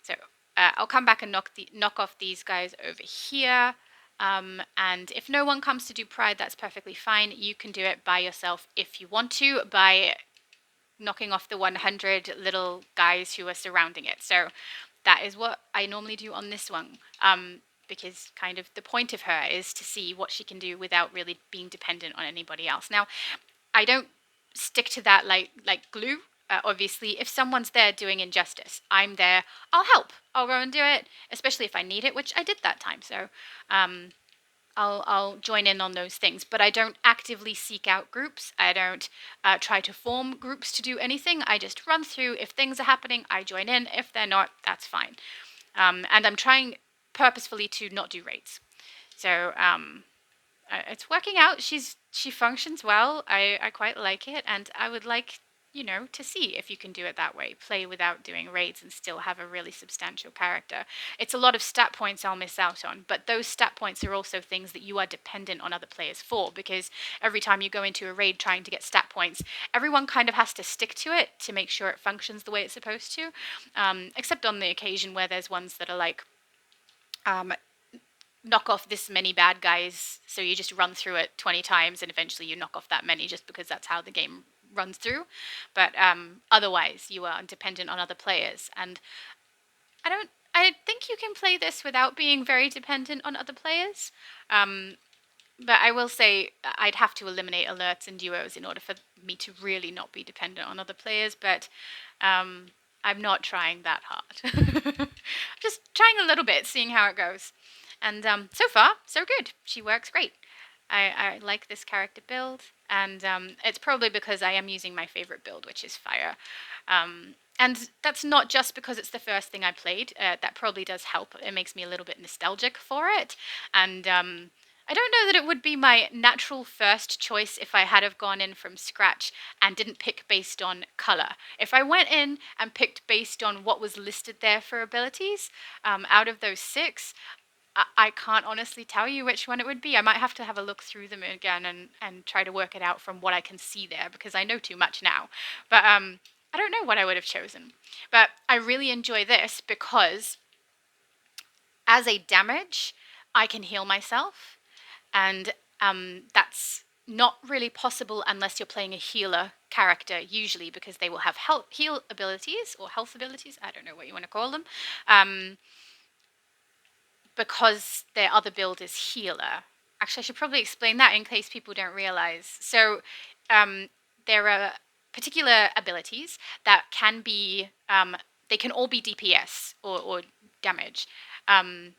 So I'll come back and knock off these guys over here. And if no one comes to do Pride, that's perfectly fine. You can do it by yourself if you want to, by knocking off the 100 little guys who are surrounding it. So that is what I normally do on this one. Because kind of the point of her is to see what she can do without really being dependent on anybody else. Now, I don't stick to that like glue. Obviously, if someone's there doing injustice, I'm there. I'll help. I'll go and do it, especially if I need it, which I did that time. So I'll join in on those things, but I don't actively seek out groups. I don't try to form groups to do anything. I just run through. If things are happening, I join in. If they're not, that's fine. And I'm trying purposefully to not do raids. So it's working out. She functions well. I quite like it, and I would like, to see if you can do it that way. Play without doing raids and still have a really substantial character. It's a lot of stat points I'll miss out on, but those stat points are also things that you are dependent on other players for, because every time you go into a raid trying to get stat points, everyone kind of has to stick to it to make sure it functions the way it's supposed to, except on the occasion where there's ones that are like, knock off this many bad guys, so you just run through it 20 times and eventually you knock off that many just because that's how the game runs through. But otherwise you are dependent on other players, and I think you can play this without being very dependent on other players. But I will say I'd have to eliminate alerts and duos in order for me to really not be dependent on other players, but I'm not trying that hard. Just trying a little bit, seeing how it goes. And so far, so good. She works great. I like this character build, and it's probably because I am using my favorite build, which is Fire. And that's not just because it's the first thing I played. That probably does help. It makes me a little bit nostalgic for it. And I don't know that it would be my natural first choice if I had have gone in from scratch and didn't pick based on color. If I went in and picked based on what was listed there for abilities, out of those 6, I can't honestly tell you which one it would be. I might have to have a look through them again and try to work it out from what I can see there, because I know too much now. But I don't know what I would have chosen. But I really enjoy this because as a damage, I can heal myself. And that's not really possible unless you're playing a healer character, usually, because they will have heal abilities or health abilities. I don't know what you want to call them. Um, because their other build is healer. Actually, I should probably explain that in case people don't realize. So, um, there are particular abilities that can be, they can all be DPS or damage. Um,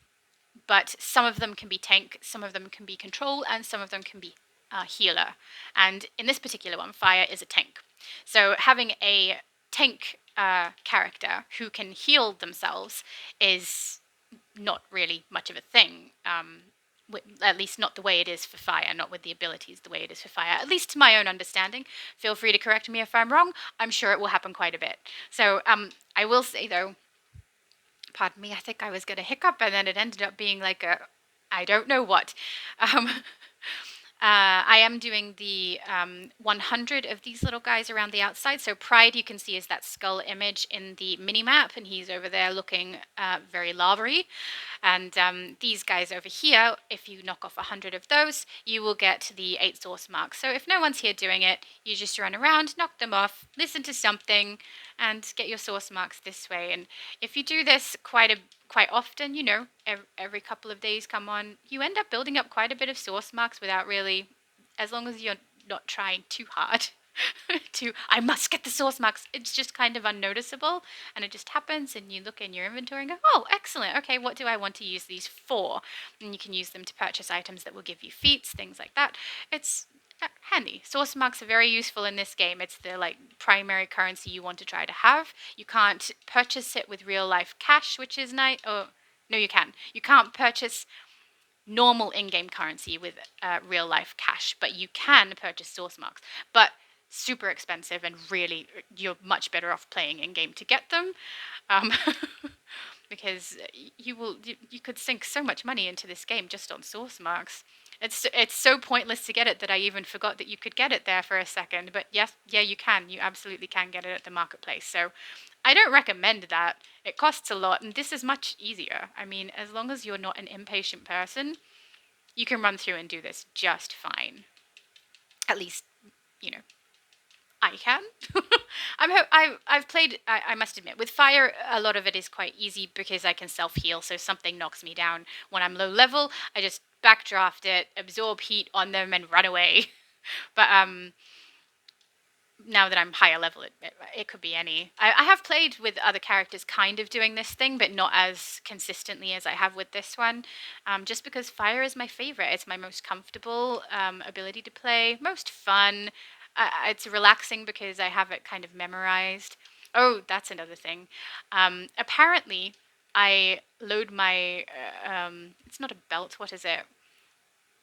but some of them can be tank, some of them can be control, and some of them can be healer. And in this particular one, fire is a tank. So having a tank character who can heal themselves is not really much of a thing. At least not the way it is for fire, not with the abilities the way it is for fire. At least to my own understanding. Feel free to correct me if I'm wrong. I'm sure it will happen quite a bit. So I will say though, pardon me, I think I was going to hiccup and then it ended up being like a, I don't know what. Um, I am doing the 100 of these little guys around the outside. So Pride, you can see, is that skull image in the mini map, and he's over there looking very larva-y. And these guys over here, if you knock off 100 of those, you will get the 8 source marks. So if no one's here doing it, you just run around, knock them off, listen to something, and get your source marks this way. And if you do this quite often, you know, every couple of days come on, you end up building up quite a bit of source marks without really, as long as you're not trying too hard to, I must get the source marks. It's just kind of unnoticeable and it just happens and you look in your inventory and go, oh, excellent. Okay, what do I want to use these for? And you can use them to purchase items that will give you feats, things like that. It's handy. Source marks are very useful in this game. It's the like primary currency you want to try to have. You can't purchase it with real life cash, which is nice. Oh, no, you can. You can't purchase normal in-game currency with real life cash, but you can purchase source marks. But super expensive and really you're much better off playing in-game to get them. Um, because you could sink so much money into this game just on source marks. It's so pointless to get it that I even forgot that you could get it there for a second. But yes, yeah, you can. You absolutely can get it at the marketplace. So I don't recommend that. It costs a lot, and this is much easier. I mean, as long as you're not an impatient person, you can run through and do this just fine. At least, you know, I can. I've played. I must admit, with fire, a lot of it is quite easy because I can self heal. So if something knocks me down when I'm low level, I just backdraft it, absorb heat on them, and run away. But now that I'm higher level, it could be any. I have played with other characters kind of doing this thing, but not as consistently as I have with this one. Just because fire is my favorite. It's my most comfortable ability to play, most fun. It's relaxing because I have it kind of memorized. Oh, that's another thing. Apparently, I load my. It's not a belt. What is it?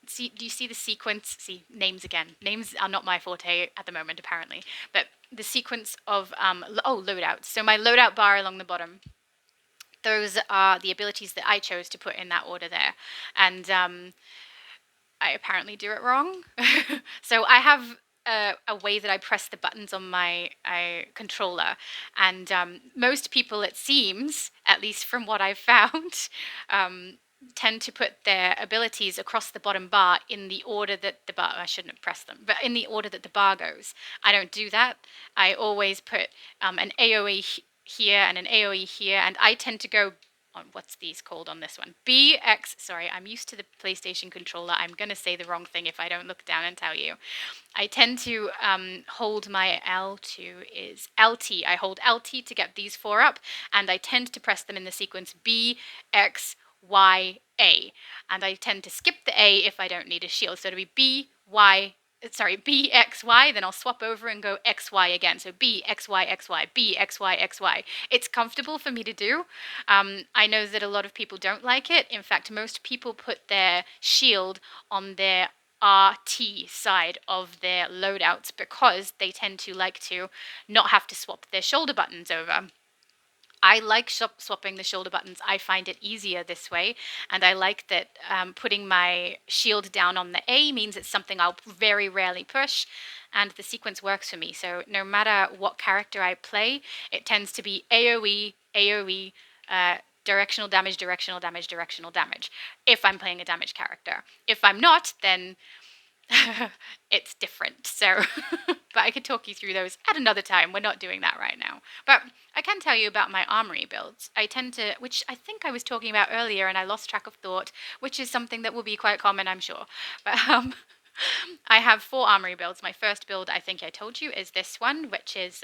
Do you see the sequence? See, names again. Names are not my forte at the moment, apparently. But the sequence of, loadouts. So my loadout bar along the bottom, those are the abilities that I chose to put in that order there. And I apparently do it wrong. So I have a way that I press the buttons on my controller. And most people, it seems, at least from what I've found, tend to put their abilities across the bottom bar in the order that the bar, I shouldn't have pressed them, but in the order that the bar goes. I don't do that. I always put an AoE here and an AoE here, and I tend to go on, what's these called on this one? BX, sorry, I'm used to the PlayStation controller. I'm going to say the wrong thing if I don't look down and tell you. I tend to hold my L2 is LT. I hold LT to get these 4 up, and I tend to press them in the sequence B, X, Y, A. And I tend to skip the A if I don't need a shield. So it'll be B, Y, sorry, B, X, Y, then I'll swap over and go X, Y again. So B, X, Y, X, Y, B, X, Y, X, Y. It's comfortable for me to do. I know that a lot of people don't like it. In fact, most people put their shield on their RT side of their loadouts because they tend to like to not have to swap their shoulder buttons over. I like swapping the shoulder buttons. I find it easier this way. And I like that putting my shield down on the A means it's something I'll very rarely push. And the sequence works for me. So no matter what character I play, it tends to be AoE, AoE, directional damage, directional damage, directional damage, if I'm playing a damage character. If I'm not, then it's different. So, but I could talk you through those at another time. We're not doing that right now. But I can tell you about my armory builds. I tend to, which I think I was talking about earlier and I lost track of thought, which is something that will be quite common, I'm sure. But I have 4 armory builds. My first build, I think I told you, is this one, which is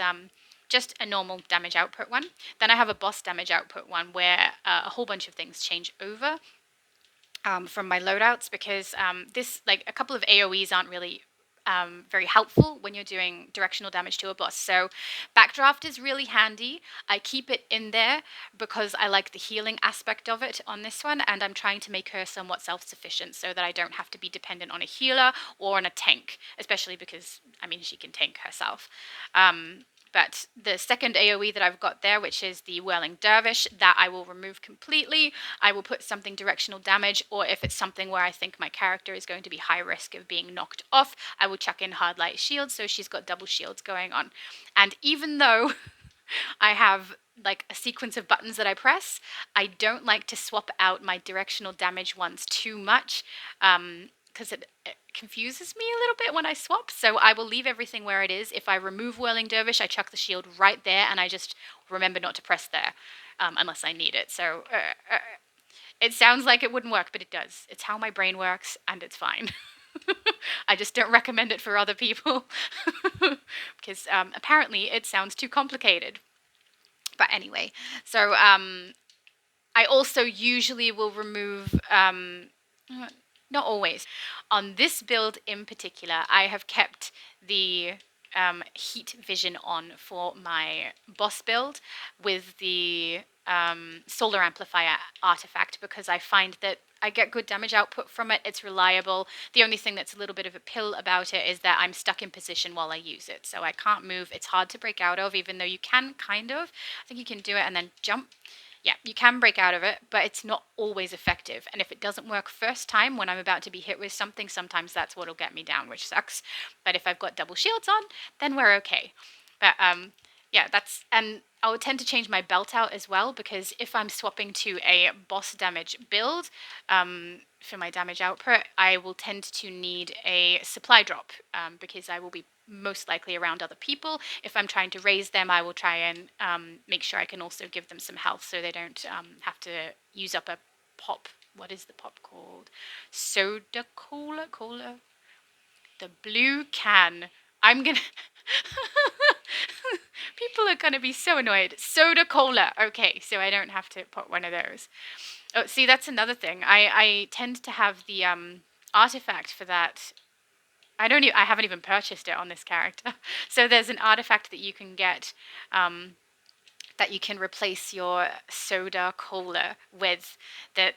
just a normal damage output one. Then I have a boss damage output one where a whole bunch of things change over from my loadouts, because this, like, a couple of AoEs aren't really very helpful when you're doing directional damage to a boss. So backdraft is really handy. I keep it in there because I like the healing aspect of it on this one, and I'm trying to make her somewhat self-sufficient so that I don't have to be dependent on a healer or on a tank, especially because, I mean, she can tank herself. But the second AoE that I've got there, which is the Whirling Dervish, that I will remove completely. I will put something directional damage, or if it's something where I think my character is going to be high risk of being knocked off, I will chuck in Hard Light Shield, so she's got double shields going on. And even though I have like a sequence of buttons that I press, I don't like to swap out my directional damage ones too much, because it confuses me a little bit when I swap. So I will leave everything where it is. If I remove Whirling Dervish, I chuck the shield right there, and I just remember not to press there unless I need it. So it sounds like it wouldn't work, but it does. It's how my brain works, and it's fine. I just don't recommend it for other people because apparently it sounds too complicated. But anyway, so I also usually will remove, not always. On this build in particular, I have kept the heat vision on for my boss build with the solar amplifier artifact, because I find that I get good damage output from it. It's reliable. The only thing that's a little bit of a pill about it is that I'm stuck in position while I use it. So I can't move. It's hard to break out of, even though you can kind of. I think you can do it and then jump. Yeah, you can break out of it, but it's not always effective. And if it doesn't work first time when I'm about to be hit with something, sometimes that's what'll get me down, which sucks. But if I've got double shields on, then we're okay. But yeah, that's, and I would tend to change my belt out as well, because if I'm swapping to a boss damage build for my damage output, I will tend to need a supply drop because I will be most likely around other people. If I'm trying to raise them, I will try and make sure I can also give them some health so they don't have to use up a pop. What is the pop called? Soda cola? The blue can. I'm gonna. People are gonna be so annoyed. Soda cola. Okay, so I don't have to put one of those. Oh, see, that's another thing. I tend to have the artifact for that. I haven't even purchased it on this character. So there's an artifact that you can get that you can replace your soda cola with, that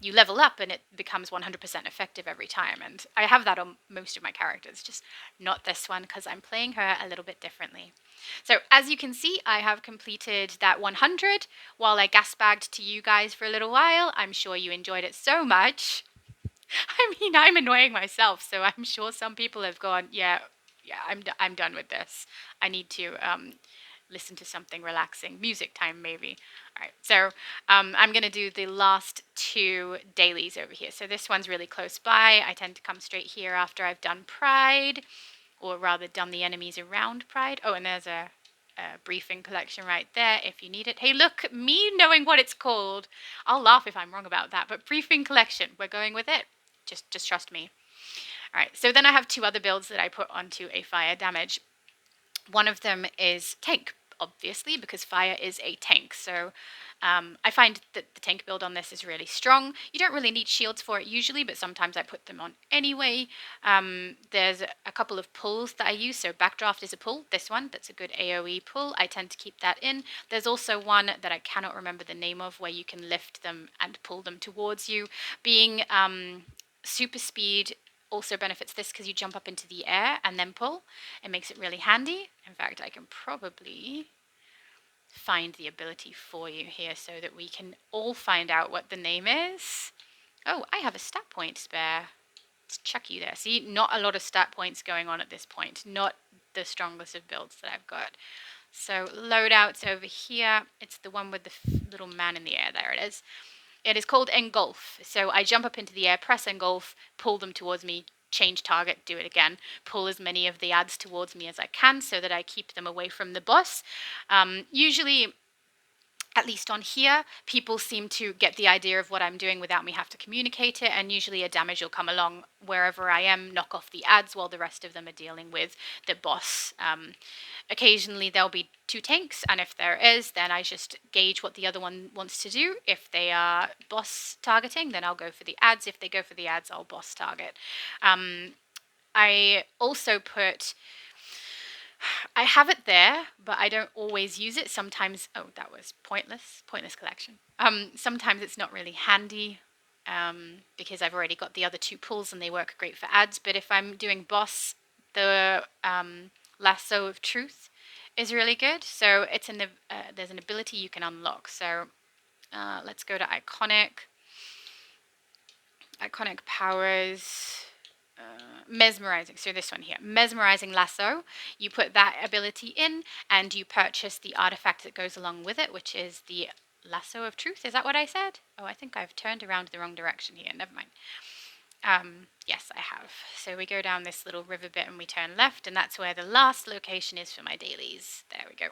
you level up and it becomes 100% effective every time. And I have that on most of my characters, just not this one because I'm playing her a little bit differently. So as you can see, I have completed that 100 while I gas bagged to you guys for a little while. I'm sure you enjoyed it so much. I mean, I'm annoying myself, so I'm sure some people have gone, yeah, I'm done with this. I need to listen to something relaxing, music time maybe. All right, so I'm going to do the last 2 dailies over here. So this one's really close by. I tend to come straight here after I've done Pride, or rather done the enemies around Pride. Oh, and there's a briefing collection right there if you need it. Hey, look, me knowing what it's called. I'll laugh if I'm wrong about that, but briefing collection, we're going with it. Just trust me. All right, so then I have 2 other builds that I put onto a fire damage. One of them is tank, obviously, because fire is a tank. So I find that the tank build on this is really strong. You don't really need shields for it usually, but sometimes I put them on anyway. There's a couple of pulls that I use. So backdraft is a pull, this one, that's a good AoE pull. I tend to keep that in. There's also one that I cannot remember the name of, where you can lift them and pull them towards you. Being super speed also benefits this because you jump up into the air and then pull. It makes it really handy. In fact, I can probably find the ability for you here so that we can all find out what the name is. Oh, I have a stat point spare. Let's chuck you there. See, not a lot of stat points going on at this point. Not the strongest of builds that I've got. So loadouts over here. It's the one with the little man in the air. There it is. It is called engulf. So I jump up into the air, press engulf, pull them towards me, change target, do it again, pull as many of the ads towards me as I can so that I keep them away from the boss. Usually, at least on here, people seem to get the idea of what I'm doing without me have to communicate it, and usually a damage will come along wherever I am, knock off the ads while the rest of them are dealing with the boss. Occasionally there'll be 2 tanks, and if there is, then I just gauge what the other one wants to do. If they are boss targeting, then I'll go for the ads. If they go for the ads, I'll boss target. I also put I have it there, but I don't always use it. Sometimes, oh, that was pointless collection. Sometimes it's not really handy because I've already got the other 2 pulls and they work great for ads. But if I'm doing boss, the lasso of truth is really good. So it's there's an ability you can unlock. So let's go to iconic powers. Mesmerizing. So this one here, mesmerizing lasso. You put that ability in, and you purchase the artifact that goes along with it, which is the lasso of truth. Is that what I said? Oh, I think I've turned around the wrong direction here. Never mind. Yes, I have. So we go down this little river bit and we turn left, and that's where the last location is for my dailies. There we go.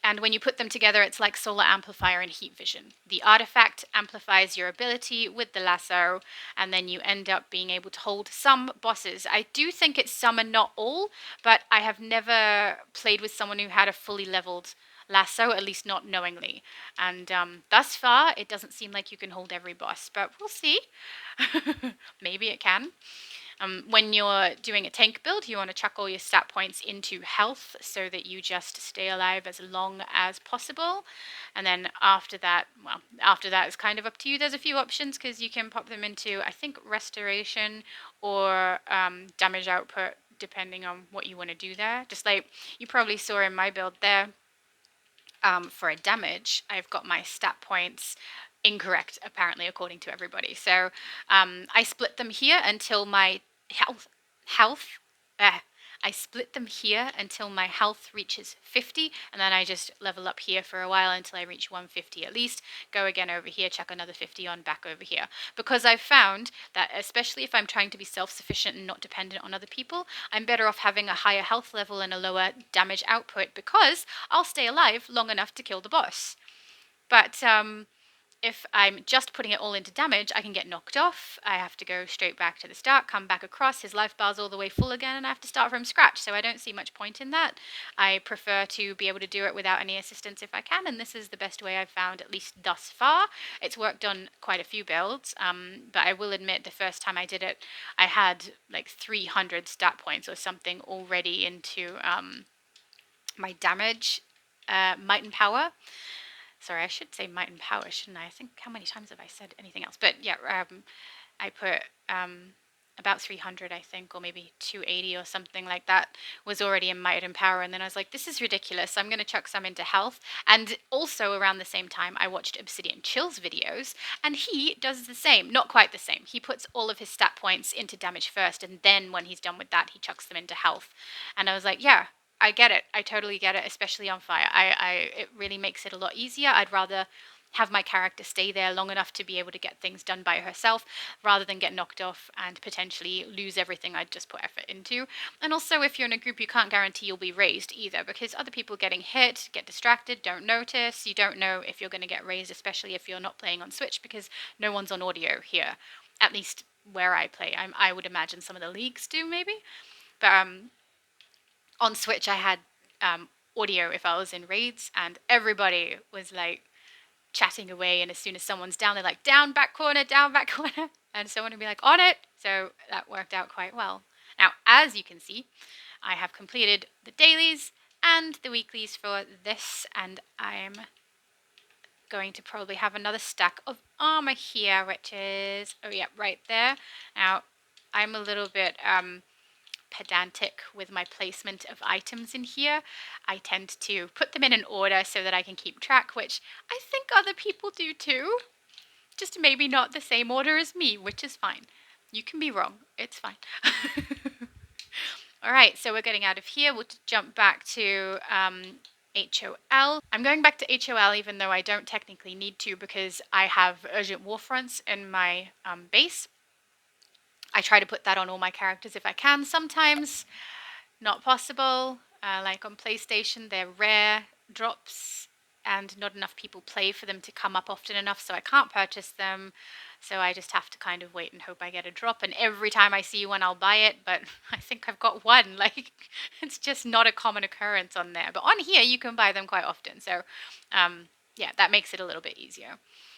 And when you put them together, it's like solar amplifier and heat vision. The artifact amplifies your ability with the lasso, and then you end up being able to hold some bosses. I do think it's some and not all, but I have never played with someone who had a fully leveled lasso, at least not knowingly. And thus far, it doesn't seem like you can hold every boss, but we'll see. Maybe it can. When you're doing a tank build, you want to chuck all your stat points into health so that you just stay alive as long as possible. And then after that, well, after that is kind of up to you. There's a few options because you can pop them into, I think, restoration or damage output, depending on what you want to do there. Just like you probably saw in my build there, for a damage, I've got my stat points incorrect, apparently, according to everybody. So I split them here until my health. I split them here until my health reaches 50, and then I just level up here for a while until I reach 150 at least. Go again over here, chuck another 50 on, back over here. Because I've found that, especially if I'm trying to be self-sufficient and not dependent on other people, I'm better off having a higher health level and a lower damage output because I'll stay alive long enough to kill the boss. But if I'm just putting it all into damage, I can get knocked off. I have to go straight back to the start, come back across, his life bar's all the way full again, and I have to start from scratch. So I don't see much point in that. I prefer to be able to do it without any assistance if I can, and this is the best way I've found, at least thus far. It's worked on quite a few builds, but I will admit the first time I did it, I had like 300 stat points or something already into my damage, might and power. Sorry, I should say might and power, shouldn't I? I think, how many times have I said anything else? But yeah, I put about 300, I think, or maybe 280 or something like that was already in might and power. And then I was like, this is ridiculous. I'm going to chuck some into health. And also around the same time, I watched Obsidian Chill's videos, and he does the same. Not quite the same. He puts all of his stat points into damage first, and then when he's done with that, he chucks them into health. And I was like, yeah, I get it. I totally get it, especially on fire. It really makes it a lot easier. I'd rather have my character stay there long enough to be able to get things done by herself rather than get knocked off and potentially lose everything I'd just put effort into. And also, if you're in a group, you can't guarantee you'll be raised either because other people getting hit, get distracted, don't notice. You don't know if you're going to get raised, especially if you're not playing on Switch because no one's on audio here. At least where I play. I would imagine some of the leagues do maybe. But on Switch, I had audio if I was in raids, and everybody was like chatting away. And as soon as someone's down, they're like, down, back corner, and someone would be like, on it. So that worked out quite well. Now, as you can see, I have completed the dailies and the weeklies for this, and I'm going to probably have another stack of armor here, which is, oh yeah, right there. Now, I'm a little bit pedantic with my placement of items in here. I tend to put them in an order so that I can keep track, which I think other people do too. Just maybe not the same order as me, which is fine. You can be wrong. It's fine. All right, so we're getting out of here. We'll jump back to HOL. I'm going back to HOL even though I don't technically need to because I have Urgent War Fronts in my base. I try to put that on all my characters if I can. Sometimes not possible. Like on PlayStation, they're rare drops and not enough people play for them to come up often enough, so I can't purchase them. So I just have to kind of wait and hope I get a drop. And every time I see one, I'll buy it. But I think I've got one. Like, it's just not a common occurrence on there. But on here, you can buy them quite often. So, yeah, that makes it a little bit easier.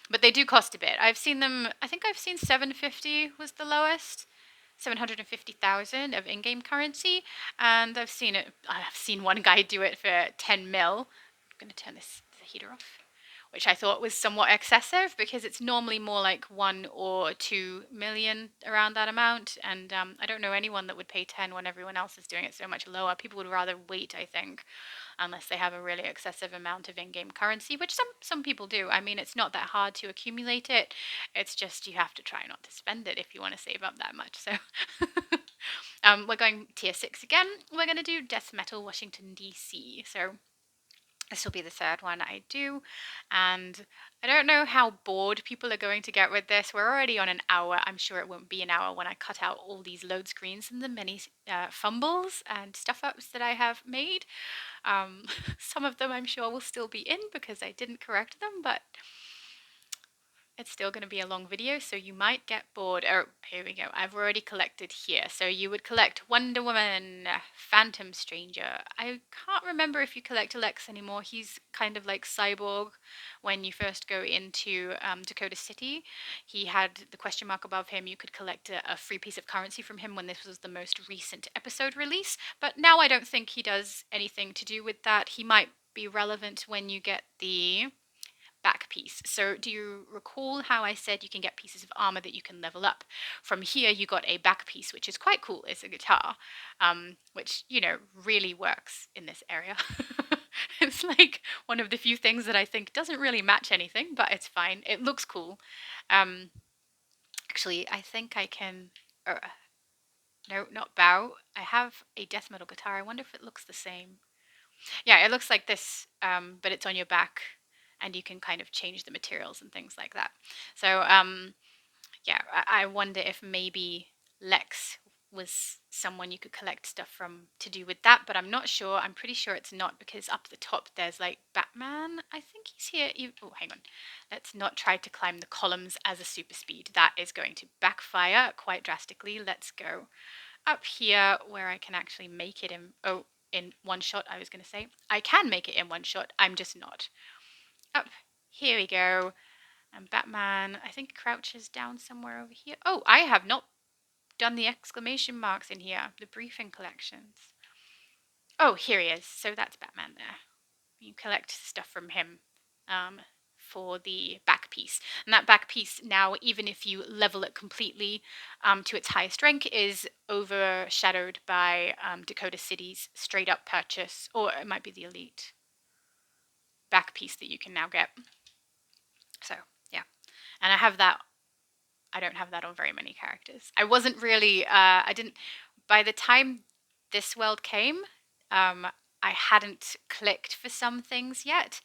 But they do cost a bit. I've seen them. I think I've seen 750 was the lowest. 750,000 of in-game currency, and I've seen one guy do it for 10 mil. I'm going to turn the heater off, which I thought was somewhat excessive because it's normally more like 1 or 2 million around that amount, and I don't know anyone that would pay 10 when everyone else is doing it so much lower. People would rather wait, I think, unless they have a really excessive amount of in-game currency, which some people do. I mean, it's not that hard to accumulate it. It's just you have to try not to spend it if you want to save up that much. So we're going tier 6 again. We're going to do Death Metal Washington, D.C. So this will be the third one I do, and I don't know how bored people are going to get with this. We're already on an hour. I'm sure it won't be an hour when I cut out all these load screens and the many fumbles and stuff ups that I have made. Some of them I'm sure will still be in because I didn't correct them, but it's still going to be a long video, so you might get bored. Oh, here we go. I've already collected here. So you would collect Wonder Woman, Phantom Stranger. I can't remember if you collect Alex anymore. He's kind of like Cyborg when you first go into Dakota City. He had the question mark above him. You could collect a free piece of currency from him when this was the most recent episode release. But now I don't think he does anything to do with that. He might be relevant when you get the back piece. So do you recall how I said you can get pieces of armor that you can level up? From here you got a back piece, which is quite cool. It's a guitar, which, you know, really works in this area. It's like one of the few things that I think doesn't really match anything, but it's fine. It looks cool. Um, Actually, I think I can... no, not bow. I have a death metal guitar. I wonder if it looks the same. Yeah, it looks like this, but it's on your back, and you can kind of change the materials and things like that. So, yeah, I wonder if maybe Lex was someone you could collect stuff from to do with that, but I'm not sure. I'm pretty sure it's not because up the top there's like Batman. I think he's here. Oh, hang on. Let's not try to climb the columns as a super speed. That is going to backfire quite drastically. Let's go up here where I can actually make it in one shot. I was going to say I can make it in one shot. I'm just not. Up here we go. And Batman, I think, crouches down somewhere over here. Oh, I have not done the exclamation marks in here. The briefing collections. Oh, here he is. So that's Batman there. You collect stuff from him for the back piece. And that back piece now, even if you level it completely to its highest rank, is overshadowed by Dakota City's straight up purchase, or it might be the elite back piece that you can now get. So, yeah. And I don't have that on very many characters. I wasn't really, by the time this world came, I hadn't clicked for some things yet,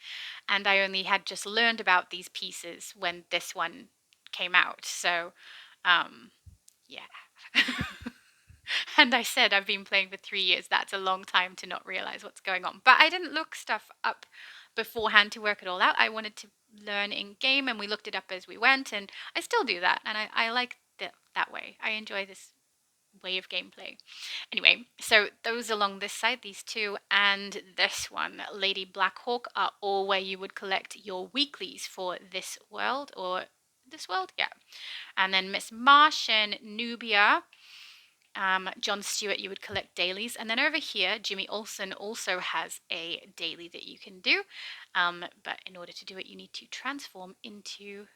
and I only had just learned about these pieces when this one came out. So, yeah. And I said I've been playing for 3 years. That's a long time to not realize what's going on. But I didn't look stuff up beforehand to work it all out. I wanted to learn in game, and we looked it up as we went, and I still do that, and I like that way. I enjoy this way of gameplay. Anyway, so those along this side, these two, and this one, Lady Blackhawk, are all where you would collect your weeklies for this world, or this world? Yeah. And then Miss Marsh and Nubia, John Stewart, you would collect dailies. And then over here, Jimmy Olsen also has a daily that you can do. But in order to do it, you need to transform into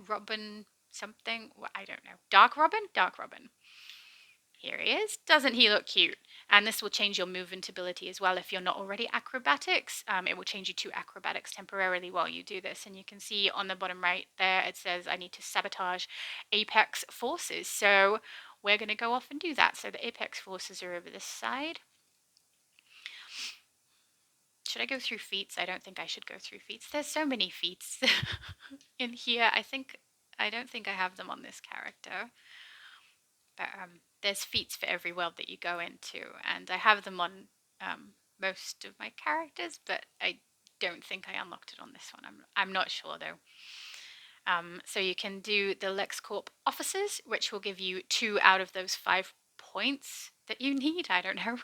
Robin something. Well, I don't know. Dark Robin? Dark Robin. Here he is. Doesn't he look cute? And this will change your movement ability as well if you're not already acrobatics. It will change you to acrobatics temporarily while you do this. And you can see on the bottom right there, it says I need to sabotage Apex forces. So we're going to go off and do that. So the Apex forces are over this side. Should I go through feats? I don't think I should go through feats. There's so many feats in here. I don't think I have them on this character. But there's feats for every world that you go into, and I have them on most of my characters, but I don't think I unlocked it on this one. I'm not sure though. So you can do the LexCorp officers, which will give you 2 out of those 5 points that you need. I don't know.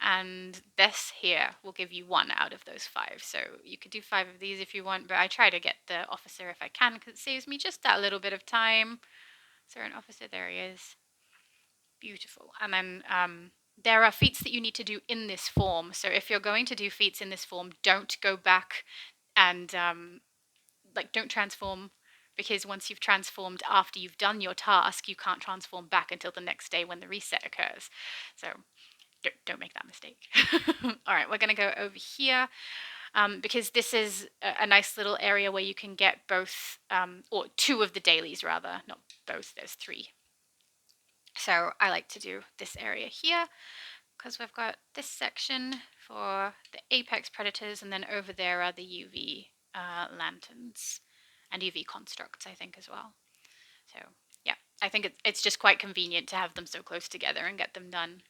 And this here will give you 1 out of those 5. So you could do 5 of these if you want, but I try to get the officer if I can because it saves me just that little bit of time. Is there an officer? There he is. Beautiful. And then there are feats that you need to do in this form. So if you're going to do feats in this form, don't go back and don't transform, because once you've transformed after you've done your task, you can't transform back until the next day when the reset occurs. So don't make that mistake. All right, we're going to go over here because this is a nice little area where you can get both, or 2 of the dailies rather, not both, there's 3. So I like to do this area here because we've got this section for the apex predators, and then over there are the UV lanterns and UV constructs, I think, as well. So yeah, I think it's just quite convenient to have them so close together and get them done.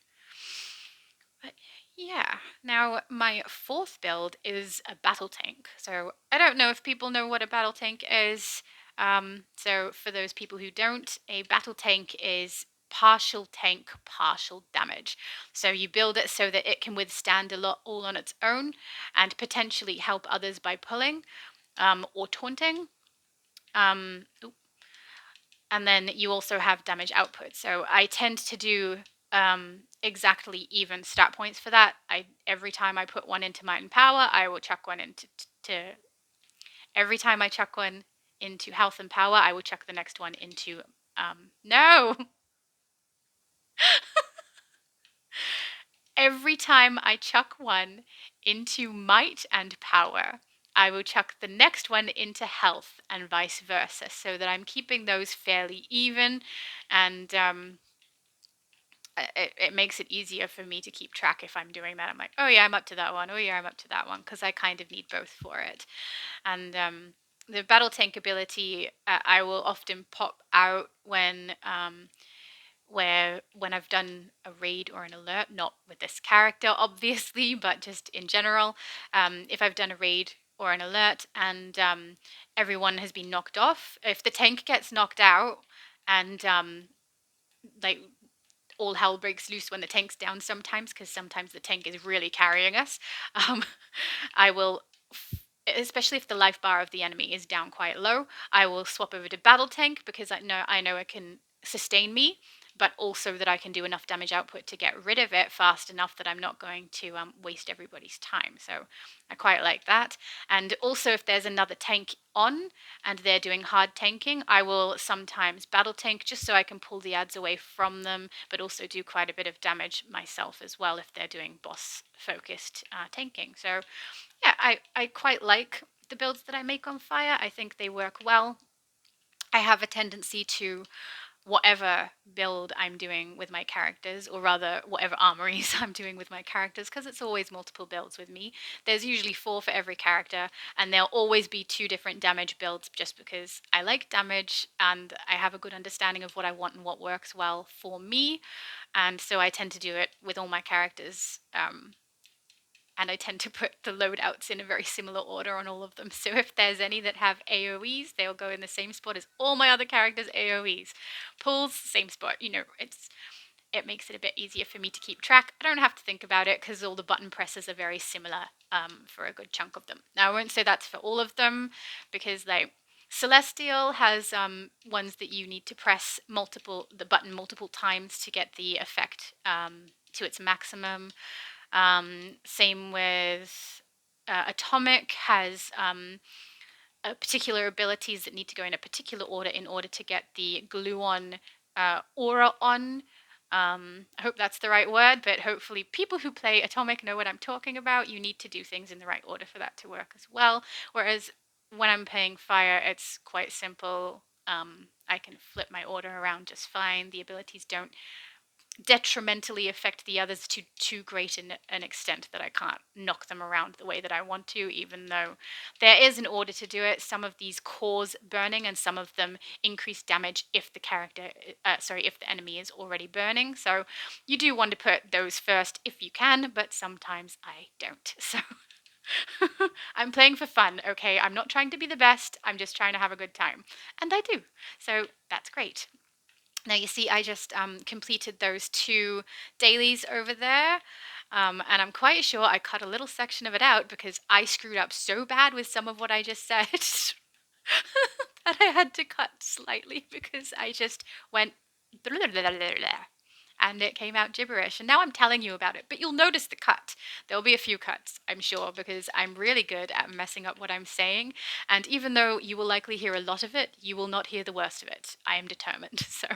But yeah, now my 4th build is a battle tank. So I don't know if people know what a battle tank is. So for those people who don't, a battle tank is partial tank, partial damage. So you build it so that it can withstand a lot all on its own and potentially help others by pulling or taunting. Um, and then you also have damage output. So I tend to do exactly even stat points for that. Every time I put one into might and power, I will chuck one into every time I chuck one into health and power, I will chuck the next one into no. Every time I chuck one into might and power, I will chuck the next one into health and vice versa, so that I'm keeping those fairly even, and it makes it easier for me to keep track if I'm doing that. I'm like, oh yeah, I'm up to that one. Oh yeah, I'm up to that one, because I kind of need both for it. And the battle tank ability, I will often pop out when I've done a raid or an alert, not with this character obviously, but just in general. If I've done a raid or an alert and everyone has been knocked off, if the tank gets knocked out and like all hell breaks loose when the tank's down sometimes, because sometimes the tank is really carrying us. Um, I will, especially if the life bar of the enemy is down quite low, I will swap over to battle tank because I know it can sustain me, but also that I can do enough damage output to get rid of it fast enough that I'm not going to waste everybody's time. So I quite like that. And also if there's another tank on and they're doing hard tanking, I will sometimes battle tank just so I can pull the ads away from them, but also do quite a bit of damage myself as well if they're doing boss focused tanking. So yeah, I quite like the builds that I make on Fire. I think they work well. I have a tendency to, whatever build I'm doing with my characters, or rather whatever armories I'm doing with my characters, because it's always multiple builds with me. There's usually 4 for every character, and there'll always be 2 different damage builds just because I like damage and I have a good understanding of what I want and what works well for me. And so I tend to do it with all my characters. And I tend to put the loadouts in a very similar order on all of them. So if there's any that have AoEs, they'll go in the same spot as all my other characters' AoEs. Pulls, same spot. You know, it makes it a bit easier for me to keep track. I don't have to think about it because all the button presses are very similar for a good chunk of them. Now, I won't say that's for all of them because like Celestial has ones that you need to press the button multiple times to get the effect to its maximum. Same with Atomic has particular abilities that need to go in a particular order in order to get the glue on aura on. I hope that's the right word, but hopefully people who play Atomic know what I'm talking about. You need to do things in the right order for that to work as well. Whereas when I'm playing Fire, it's quite simple. I can flip my order around just fine. The abilities don't detrimentally affect the others to too great an extent that I can't knock them around the way that I want to, even though there is an order to do it. Some of these cause burning and some of them increase damage if the if the enemy is already burning. So you do want to put those first if you can, but sometimes I don't. So I'm playing for fun, okay? I'm not trying to be the best. I'm just trying to have a good time. And I do. So that's great. Now you see I just completed those 2 dailies over there. And I'm quite sure I cut a little section of it out because I screwed up so bad with some of what I just said that I had to cut slightly because I just went and it came out gibberish. And now I'm telling you about it, but you'll notice the cut. There'll be a few cuts, I'm sure, because I'm really good at messing up what I'm saying. And even though you will likely hear a lot of it, you will not hear the worst of it. I am determined. So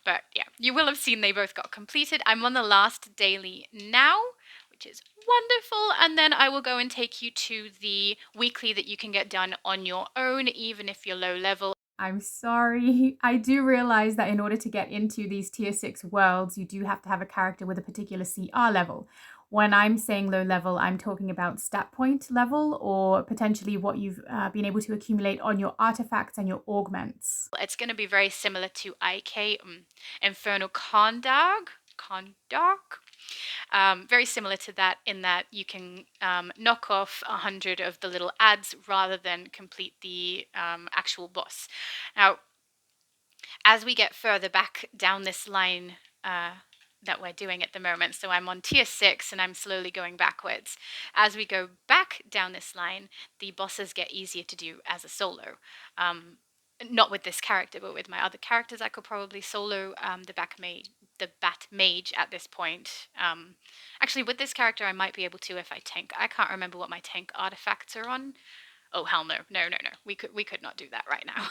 but yeah, you will have seen they both got completed. I'm on the last daily now, which is wonderful. And then I will go and take you to the weekly that you can get done on your own, even if you're low level. I'm sorry. I do realize that in order to get into these tier 6 worlds, you do have to have a character with a particular CR level. When I'm saying low level, I'm talking about stat point level or potentially what you've been able to accumulate on your artifacts and your augments. It's going to be very similar to IK, Infernal Kahndaq. Kahndaq. Very similar to that in that you can knock off 100 of the little ads rather than complete the actual boss. Now, as we get further back down this line that we're doing at the moment, so I'm on tier 6 and I'm slowly going backwards. As we go back down this line, the bosses get easier to do as a solo. Not with this character, but with my other characters, I could probably solo the Bat Mage at this point. Actually, with this character, I might be able to if I tank. I can't remember what my tank artifacts are on. Oh hell no, no, no, no. We could not do that right now.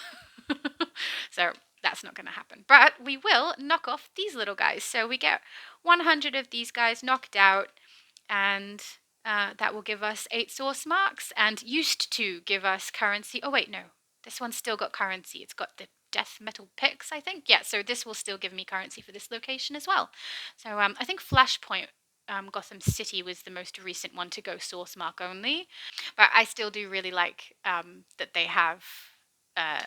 So that's not going to happen. But we will knock off these little guys. So we get 100 of these guys knocked out, and that will give us 8 source marks, and used to give us currency. Oh wait, no, this one's still got currency. It's got the death metal picks, I think. Yeah, so this will still give me currency for this location as well. So I think Flashpoint Gotham City was the most recent one to go source mark only. But I still do really like that they have uh,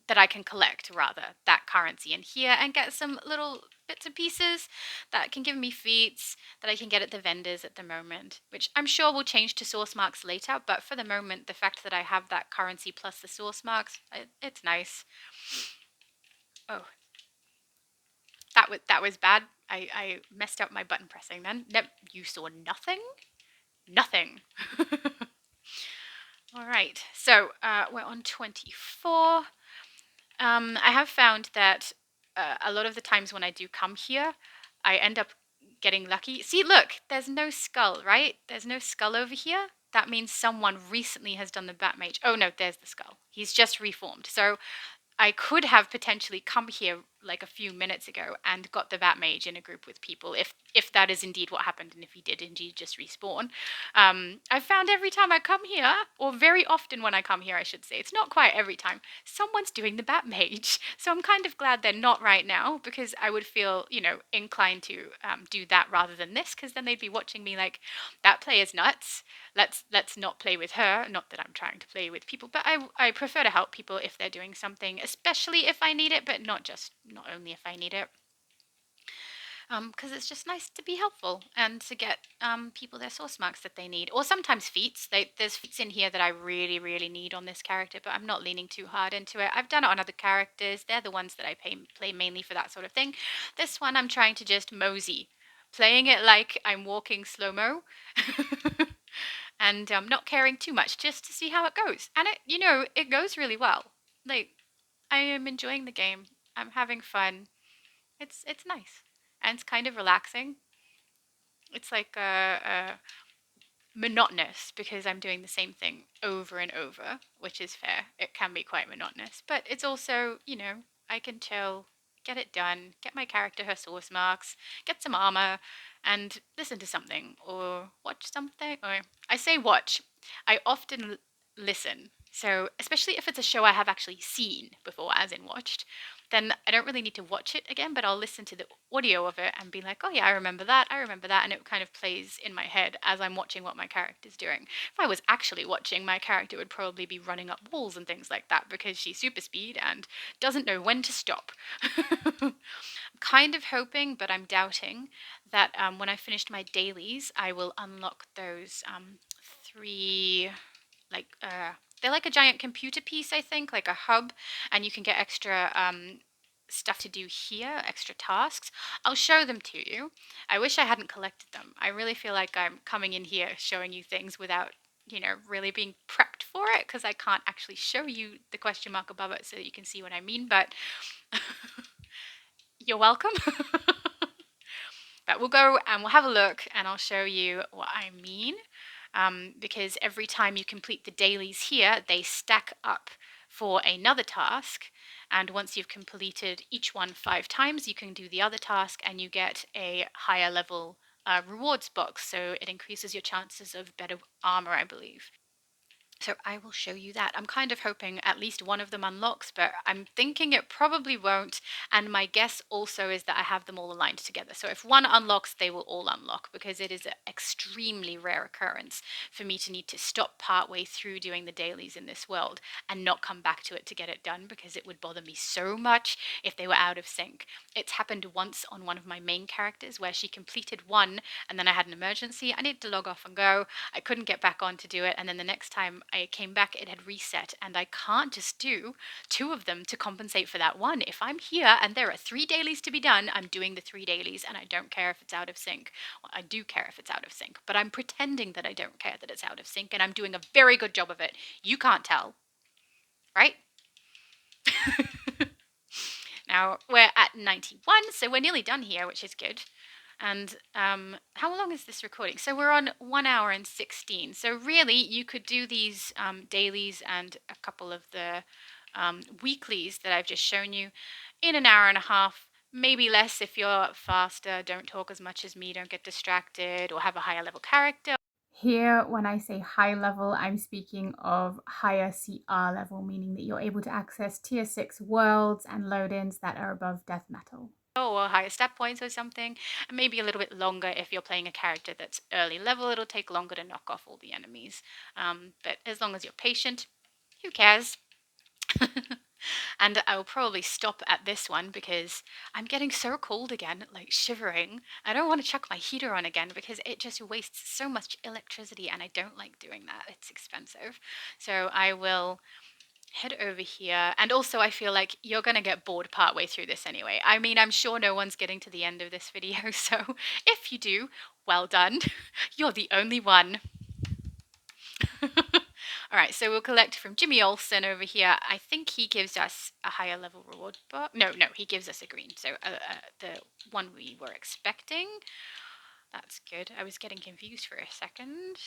that I can collect rather that currency in here and get some little bits and pieces that can give me feats that I can get at the vendors at the moment, which I'm sure will change to source marks later. But for the moment, the fact that I have that currency plus the source marks, it's nice. Oh, that was bad. I messed up my button pressing then. Nope, you saw nothing? Nothing. All right, so we're on 24. I have found that a lot of the times when I do come here, I end up getting lucky. See, look, there's no skull, right? There's no skull over here. That means someone recently has done the Batmage. Oh no, there's the skull. He's just reformed. So I could have potentially come here like a few minutes ago and got the Batmage in a group with people, if that is indeed what happened, and if he did indeed just respawn. I've found every time I come here, or very often when I come here, I should say, it's not quite every time, someone's doing the Batmage. So I'm kind of glad they're not right now, because I would feel, inclined to do that rather than this, because then they'd be watching me like, that player's nuts. Let's not play with her. Not that I'm trying to play with people, but I prefer to help people if they're doing something, especially if I need it, but not only if I need it. Because it's just nice to be helpful and to get people their source marks that they need, or sometimes feats. There's feats in here that I really, really need on this character, but I'm not leaning too hard into it. I've done it on other characters. They're the ones that I play mainly for that sort of thing. This one I'm trying to just mosey, playing it like I'm walking slow-mo. And not caring too much, just to see how it goes. And it goes really well. Like, I am enjoying the game. I'm having fun. It's nice, and it's kind of relaxing. It's like monotonous because I'm doing the same thing over and over, which is fair. It can be quite monotonous, but it's also I can chill, get it done, get my character her source marks, get some armor, and listen to something or watch something. Or I say watch. I often listen. So, especially if it's a show I have actually seen before, as in watched, then I don't really need to watch it again, but I'll listen to the audio of it and be like, oh yeah, I remember that, and it kind of plays in my head as I'm watching what my character's doing. If I was actually watching, my character would probably be running up walls and things like that because she's super speed and doesn't know when to stop. I'm kind of hoping, but I'm doubting, that when I finished my dailies, I will unlock those three, like, they're like a giant computer piece, I think, like a hub, and you can get extra stuff to do here, extra tasks. I'll show them to you. I wish I hadn't collected them. I really feel like I'm coming in here showing you things without, really being prepped for it, because I can't actually show you the question mark above it so that you can see what I mean, but you're welcome. But we'll go and we'll have a look and I'll show you what I mean. Because every time you complete the dailies here, they stack up for another task. And once you've completed each one 5 times, you can do the other task and you get a higher level rewards box. So it increases your chances of better armor, I believe. So I will show you that. I'm kind of hoping at least one of them unlocks, but I'm thinking it probably won't. And my guess also is that I have them all aligned together. So if one unlocks, they will all unlock, because it is an extremely rare occurrence for me to need to stop partway through doing the dailies in this world and not come back to it to get it done, because it would bother me so much if they were out of sync. It's happened once on one of my main characters where she completed one and then I had an emergency. I needed to log off and go. I couldn't get back on to do it. And then the next time I came back, it had reset. And I can't just do 2 of them to compensate for that one. If I'm here and there are 3 dailies to be done, I'm doing the 3 dailies and I don't care if it's out of sync. Well, I do care if it's out of sync, but I'm pretending that I don't care that it's out of sync, and I'm doing a very good job of it. You can't tell, right? Now we're at 91, so we're nearly done here, which is good. And how long is this recording? So we're on 1 hour and 16. So really, you could do these dailies and a couple of the weeklies that I've just shown you in an hour and a half, maybe less if you're faster, don't talk as much as me, don't get distracted, or have a higher level character. Here, when I say high level, I'm speaking of higher CR level, meaning that you're able to access tier 6 worlds and load-ins that are above death metal. Or higher stat points or something, and maybe a little bit longer if you're playing a character that's early level. It'll take longer to knock off all the enemies, but as long as you're patient, who cares? And I will probably stop at this one because I'm getting so cold again, like shivering. I don't want to chuck my heater on again because it just wastes so much electricity and I don't like doing that. It's expensive. So I will head over here. And also, I feel like you're going to get bored partway through this anyway. I mean, I'm sure no one's getting to the end of this video. So if you do, well done. You're the only one. All right, so we'll collect from Jimmy Olsen over here. I think he gives us a higher level reward bar. No, he gives us a green. So the one we were expecting. That's good. I was getting confused for a second.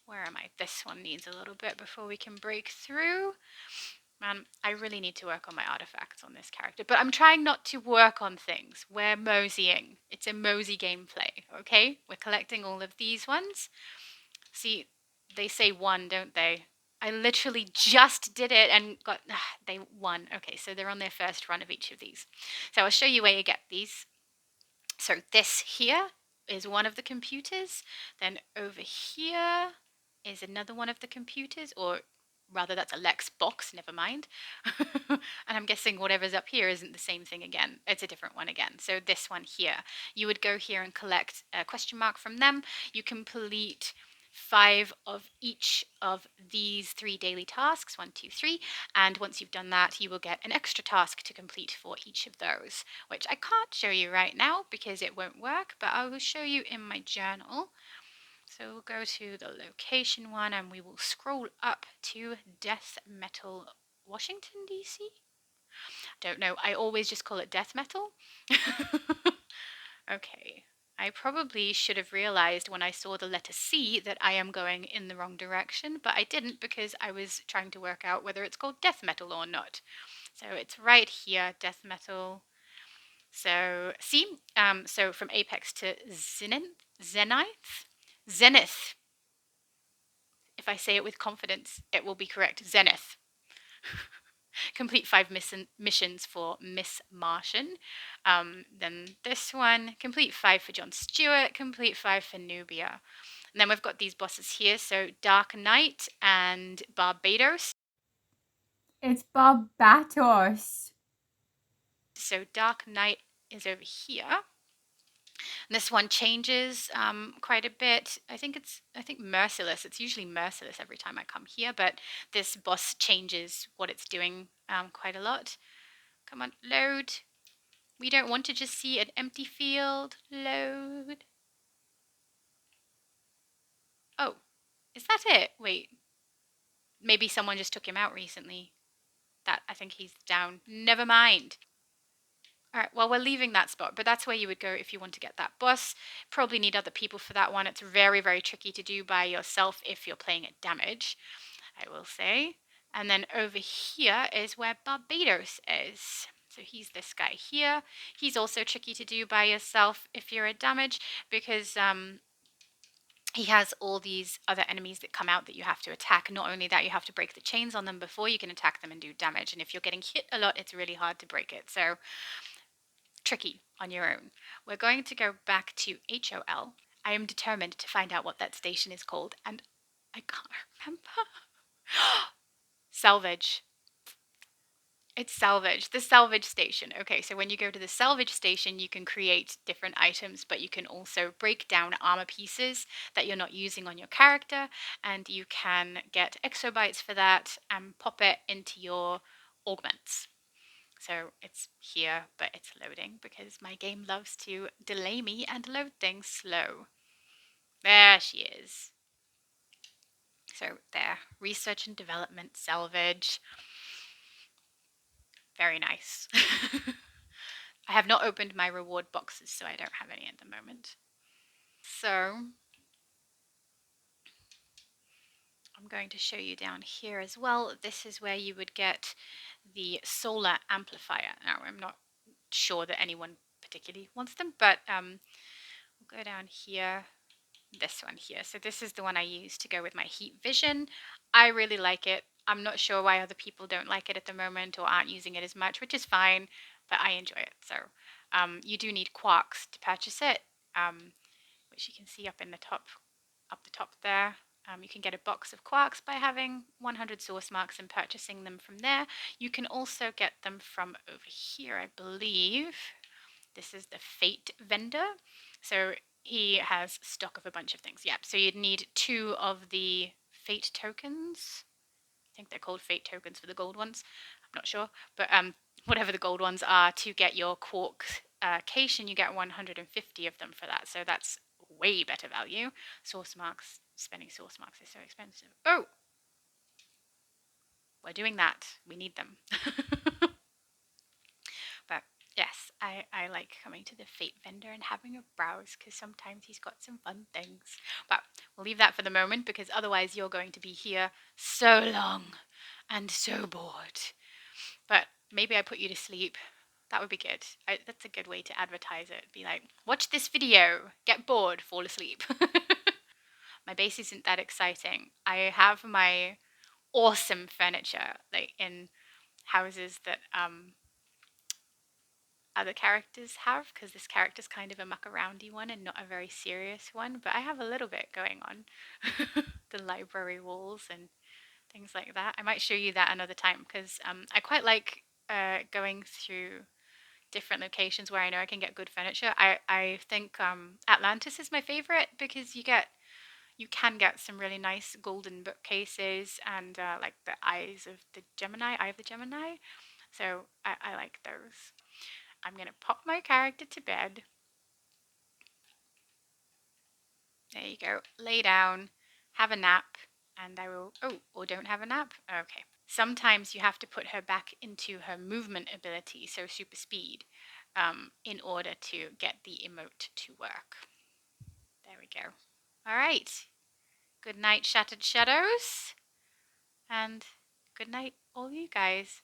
Where am I? This one needs a little bit before we can break through. Man, I really need to work on my artifacts on this character. But I'm trying not to work on things. We're moseying. It's a mosey gameplay, okay? We're collecting all of these ones. See, they say one, don't they? I literally just did it and got, they won. Okay, so they're on their first run of each of these. So I'll show you where you get these. So this here is one of the computers. Then over here is another one of the computers, or rather that's a Lex box, never mind. And I'm guessing whatever's up here isn't the same thing again. It's a different one again. So this one here, you would go here and collect a question mark from them. You complete 5 of each of these 3 daily tasks, 1, 2, 3, and once you've done that, you will get an extra task to complete for each of those, which I can't show you right now because it won't work, but I will show you in my journal. So we'll go to the location one and we will scroll up to Death Metal, Washington, D.C.? Don't know, I always just call it Death Metal. Okay, I probably should have realized when I saw the letter C that I am going in the wrong direction, but I didn't because I was trying to work out whether it's called death metal or not. So it's right here, death metal. So see, so from apex to zenith. If I say it with confidence, it will be correct. Zenith. Complete 5 missions for Miss Martian. Then this one, complete 5 for John Stewart, complete 5 for Nubia. And then we've got these bosses here. So Dark Knight and Barbados. It's Barbatos. So Dark Knight is over here. This one changes quite a bit. I think Merciless. It's usually Merciless every time I come here, but this boss changes what it's doing quite a lot. Come on, load. We don't want to just see an empty field. Load. Oh, is that it? Wait, maybe someone just took him out recently. That I think he's down. Never mind. All right, well, we're leaving that spot, but that's where you would go if you want to get that boss. Probably need other people for that one. It's very, very tricky to do by yourself if you're playing at damage, I will say. And then over here is where Barbados is. So he's this guy here. He's also tricky to do by yourself if you're at damage because he has all these other enemies that come out that you have to attack. Not only that, you have to break the chains on them before you can attack them and do damage. And if you're getting hit a lot, it's really hard to break it. So tricky on your own. We're going to go back to HOL. I am determined to find out what that station is called, and I can't remember. Salvage. It's Salvage, the Salvage station. Okay, so when you go to the Salvage station, you can create different items, but you can also break down armor pieces that you're not using on your character, and you can get exobytes for that and pop it into your augments. So it's here, but it's loading because my game loves to delay me and load things slow. There she is. So there, research and development, salvage. Very nice. I have not opened my reward boxes, so I don't have any at the moment. So I'm going to show you down here as well. This is where you would get the solar amplifier. Now, I'm not sure that anyone particularly wants them, but we'll go down here, this one here. So this is the one I use to go with my heat vision. I really like it. I'm not sure why other people don't like it at the moment or aren't using it as much, which is fine, but I enjoy it. So you do need quarks to purchase it, which you can see up the top there. You can get a box of quarks by having 100 source marks and purchasing them from there. You can also get them from over here, I believe. This is the Fate vendor. So he has stock of a bunch of things. Yep. So you'd need 2 of the Fate tokens. I think they're called Fate tokens for the gold ones. I'm not sure. But whatever the gold ones are, to get your quark cation, you get 150 of them for that. So that's way better value. Source marks, spending source marks is so expensive. Oh, we're doing that. We need them. But yes, I like coming to the Fate vendor and having a browse because sometimes he's got some fun things. But we'll leave that for the moment because otherwise you're going to be here so long and so bored. But maybe I put you to sleep. That would be good. That's a good way to advertise it. Be like, watch this video, get bored, fall asleep. My base isn't that exciting. I have my awesome furniture like in houses that other characters have, because this character's kind of a muck aroundy one and not a very serious one, but I have a little bit going on. The library walls and things like that. I might show you that another time because I quite like going through different locations where I know I can get good furniture. I think Atlantis is my favorite because you can get some really nice golden bookcases and like the Eye of the Gemini. So I like those. I'm going to pop my character to bed. There you go. Lay down, have a nap, and I will. Oh, or don't have a nap? Okay. Sometimes you have to put her back into her movement ability, so super speed, in order to get the emote to work. There we go. All right. Good night, Shattered Shadows. And good night, all you guys.